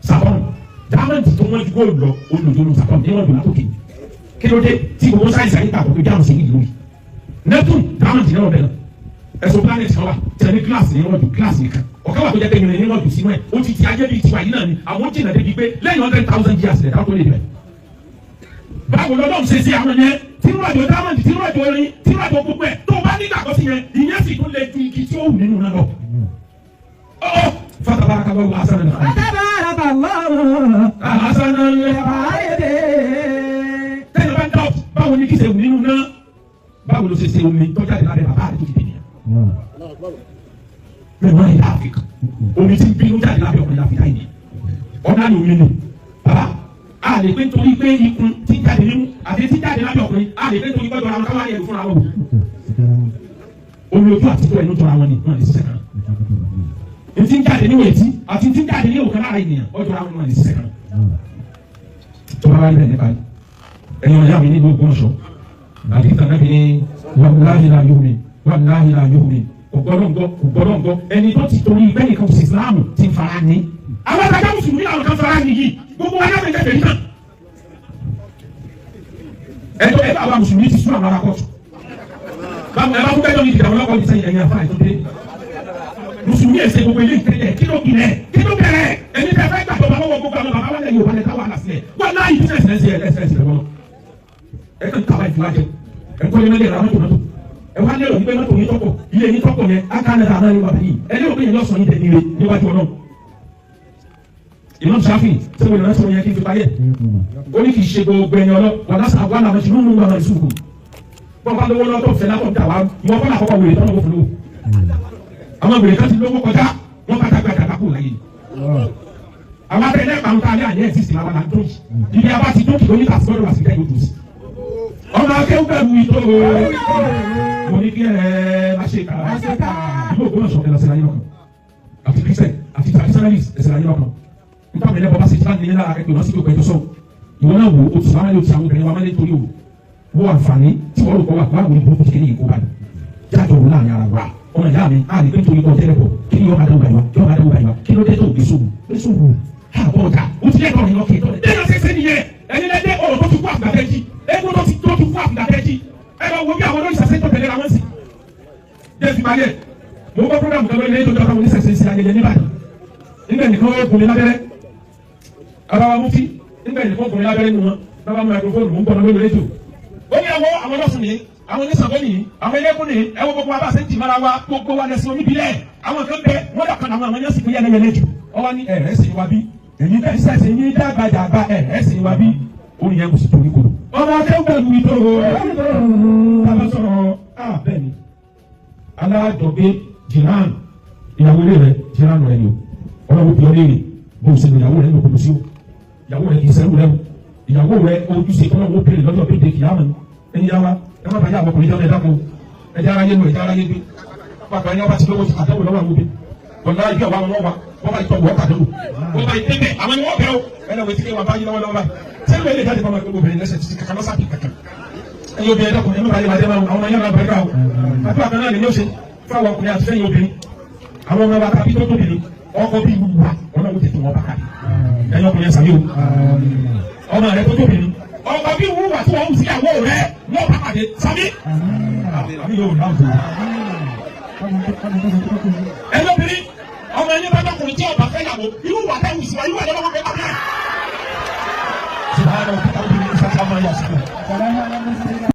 Saturn diamond tó wọ́n ju góòlù lọ olùdókòwò Saturn ní wọ́n dùn látòkè kí ló dé tí gbogbo sáyẹ̀nsì àyíká àkókò jáàmù sí ìlú yìí Neptune diamond ní ọ̀bẹ náà ẹ̀sùn planet kan wà tẹ̀lé glass ní wọ́n dùn glass nìkan ọ̀ká wà tó jẹ́ pé ìrìn ní wọ́n dùn sínú ẹ̀ ó ti ayé bíi tiwa yìí náà ni àwọn jìnnà débi pé lẹ́yìn 100,000 years lẹ̀ dáwọ́ tó lè bẹ̀. báwo lọ́dọ̀ ṣe sí àwọn yẹn tìrọ̀jò diamond tìrọ̀jò irin tìrọ̀jò gbogbo ẹ̀ tó o bá ní ìgbàgbọ́ sí yẹn ìyẹn sì tún lè ju igi tí ó wù nínú náà lọ. فتبارك الله أحسن الخالقين. فتبارك الله أحسن الخالقين. tẹ́lẹ̀ bá ń dá báwo ni kí ṣe wù nínú náà báwo ló ṣe ṣe omi tó jáde lábẹ́ bàbá rẹ̀ tó ti dènìyàn. bẹ́ẹ̀ máa ń yà áfíríkà omi tí ń bínú jáde lábẹ́ ọkùnrin láfi láì ní ọ̀nà ni omi nù bàbá a lè pé nítorí pé ikùn tí ń jáde nínú àti tí ń jáde lábẹ́ ọkùnrin a lè pé nítorí pé ọ̀dọ̀ àwọn káwá yẹn fúnra wọn omi ojú àti tó ẹnu jọra wọn ni wọn lè ṣiṣẹ́ kan ntí ń jáde níwò etí àti ntí ń jáde ní òkè lára ènìyàn ọjọ́ àwọn ọmọ ìṣẹ́ kan tó bá wà níbẹ̀ nípa ẹ̀yin ọ̀yá mi nínú Ògbómọ̀ṣọ́ àdìgbà náà ní wàláhì la yu'min wàláhì la yu'min ògbọ́dọ̀ǹgọ́ ẹni tó ti torí ìgbẹ́ nìkan kò sí Ìsìláàmù ti fara ní. àwọn àgbàjá mùsùlùmí àwọn kan fara ní yìí gbogbo wa yàtọ̀ ìjẹ́ fèrè náà. ẹjọ́ ẹ bá wa mùsùlùmí ti sún àwọn ará kọ́ọ̀tù. báwo ẹ bá fún bẹ́ẹ̀ ní ìdìbò ọlọ́kọ̀ ní sẹ́yìn ẹ̀yìn àfáà ìtọ́jú musulmi ẹsẹ gbogbo ilé ìtẹjẹ kilo bẹ̀rẹ̀ ẹni tẹ fẹ́ gbàgbọ́ bàbá wọ gbogbo àwọn bàbá wọn lẹ yóò balẹ̀ káwọn àlàsílẹ̀ wọn náà yìí bísẹ̀ ẹsẹ̀ ẹsẹ̀ ẹsẹ̀ lọ́wọ́ ẹ kàn kaba ìfúra jẹ ẹ kọ́ yẹn lẹ́yìn àwọn tòmátò ẹ wá lérò wípé mọ́tò yìí tọ́kọ̀ ilé yìí tọ́kọ̀ yẹn aka nẹ́ta náà yóò wà bẹ́yìn ẹ lérò pé yẹn lọ́sọ̀ yìí tẹ̀lé níwájú ọ̀nà Imam Shafi sẹ́wọ̀n ìrìnà sọ̀rọ̀ yẹn kí n fi parí ẹ̀ ó ní kì í ṣe gbogbo ẹni ọlọ́ wàlá sàgbà làwọn ti rúnú wọn ìṣubú wọn bá lówó lọ́tọ̀ fẹ́ látọ̀ dà wá ìwọ fọlá àkọ́kọ́ wèrè tọ́lọ́ fún lówó àwọn wèrè kan ti lówó kọjá wọn bá dàgbà dàgbà kó láyé àwọn abẹ́rẹ́ ẹ̀ka ń ta alẹ́ àyẹ́ ẹ̀sìn ìlànà là ń tó yìí ibi abá ti tó kìló níta sọ́dọ̀ wà sí kẹ́ yóò tó sí. ọmọ akéwù bẹ̀rù ìtò mo ní kí ẹ má ṣe kà ìlú Ògbómọ̀ṣọ́ ẹ̀rọ ẹ̀sẹ̀ láyé lọ́kàn àti christian àti traditionalist ẹ̀sẹ̀ láyé lọ́kàn nípa mi lẹ́bọ̀ bá ṣe tíra nílẹ̀ lára ẹ̀kọ́ lọ́sí ìgbẹ́jọ́ sọ ìwọ náà wò ó ti sàmúlẹ̀ ó ti àwọn obìnrin wa máa ń torí o wo àǹfààní tí wọ́n lò kọ́ wà wà wò ní burúkú kékeré yìí kó báyìí jáde òun láàrin ara wa ọmọ ìyá mi a lè pé nítorí kọ́ tẹ́lẹ̀ bọ̀ kí ni yọ̀ọ́ máa dáwọ́ báyìí wa kí ló dé tó gbé sóhùn àbọ̀ ọ̀gá o ti lẹ́kọ̀ọ́ ní ọkẹ́ ìtọ́lẹ̀. ẹ̀yọ́ ṣẹṣẹ nìyẹn ẹni lẹ́dẹ̀ ọ̀rọ̀ tó ti kú àfìdàtẹ́jì egun tó ti kú àfìdàtẹ́jì ẹ lọ wo bí àwọn olóyìn ṣẹṣẹ tó tẹ̀lé ra wọ́n sí. jẹ́ fi balẹ̀ mo gbọ́ program kan lórí ẹ̀yọ́ ìjọba oníṣẹ̀ṣẹ̀ sí ayẹyẹ níbàdàn nígbà nìkan wọ́n kùnrin lábẹ́rẹ́ abawa mufti nígbà nìkan kùnrin lábẹ́rẹ́ nù wọn bàbá microphone mò ń bọ̀ lórí rédíò. ó ní àwọn ọlọ́sùn nìyí àwọn oníṣàgbọ́ nìyí àwọn ẹlẹ́kùn nìyí ẹ wo gbogbo abáṣẹ́ ti mara wa gbogbo wa lẹ́sìn oníbílẹ̀ àwọn kan bẹ wọ́n dà kan àwọn yẹn sì fún yẹlẹyẹlẹ jù ọwọ́ ní ẹ̀rẹ́sìn wa bí èyí tẹ́ sẹ́sẹ̀ yín dàgbàdàgbà ẹ̀sìn wa bí orin yẹn kò sì torí koro. ọmọ akẹ́kọ̀ọ́ mi tó bàbá sọ̀rọ̀ bẹ́ẹ̀ ni aládọ̀gbé jiran ìyàwó rẹ̀ jiran rẹ̀ ni o ọlọ́wọ́ bí ọlẹ́rẹ̀ bó o ṣe ìyàwó rẹ̀ ní òkú sí o ìyàwó rẹ̀ kì í sẹ́rù rẹ̀ o ìyàwó rẹ̀ ojúṣe tọ́lọ́wọ́ bẹ̀rẹ̀ lọ́jọ́ bẹ́ẹ̀ dé kìámà ẹni yá wa ẹ má bàa yá àwọn ọkùnrin dáná ẹ̀dá kan ẹ̀dá ara yé lu ẹ̀dá ara yé gbé pàpà ẹni ọba ti lówó ti àtẹ́wò lọ́wọ́ àwọn obì ọ̀nà ìgbà wa wọn wá wọ́n bá ìtọ́ wọ́n kàdé lò wọ́n bá ìtẹ́ bẹ́ẹ̀ àwọn ni wọ́n bẹ̀rẹ̀ o ẹ̀dá wo ti ké wọn bá yí lọ́wọ́ lọ́wọ́ báyìí sẹ́nu ẹ̀ lè jáde fọmọ ẹgbẹ́ obìnrin lẹ́sẹ̀ títí kankan lọ́sàbí kankan ẹ̀yin obìnrin ẹ̀dá kùnrin ẹ̀ má bàa yẹ màdé máa àwọn ọmọ yẹn náà bẹ̀rẹ̀ káwọ́ àti àgbẹ̀ náà lè ní ó ṣe fáwọn ọkùnrin àti fẹ́yìn obìnrin àwọn ọmọ wa tàbí tó tóbi ni ọkọ bí ìlú wa wọn náà wọ́n ti tún wọn bá kàdé ẹ̀yin ọkùnrin ẹ̀ sàmì o ọmọ rẹ tó tóbi ni ọkọ bí ìlú wa tí wọ́n wù sí àwọ̀ rẹ wọ́n bá kàdé sàmì àmì yóò náà tó ẹ̀yin obìnrin ọmọ ẹni bá dọkùnrin tí ọba fẹ́ yàwó irú wà tẹ́wù sí wa irú wà lọ́wọ́ fẹ́ bàbá.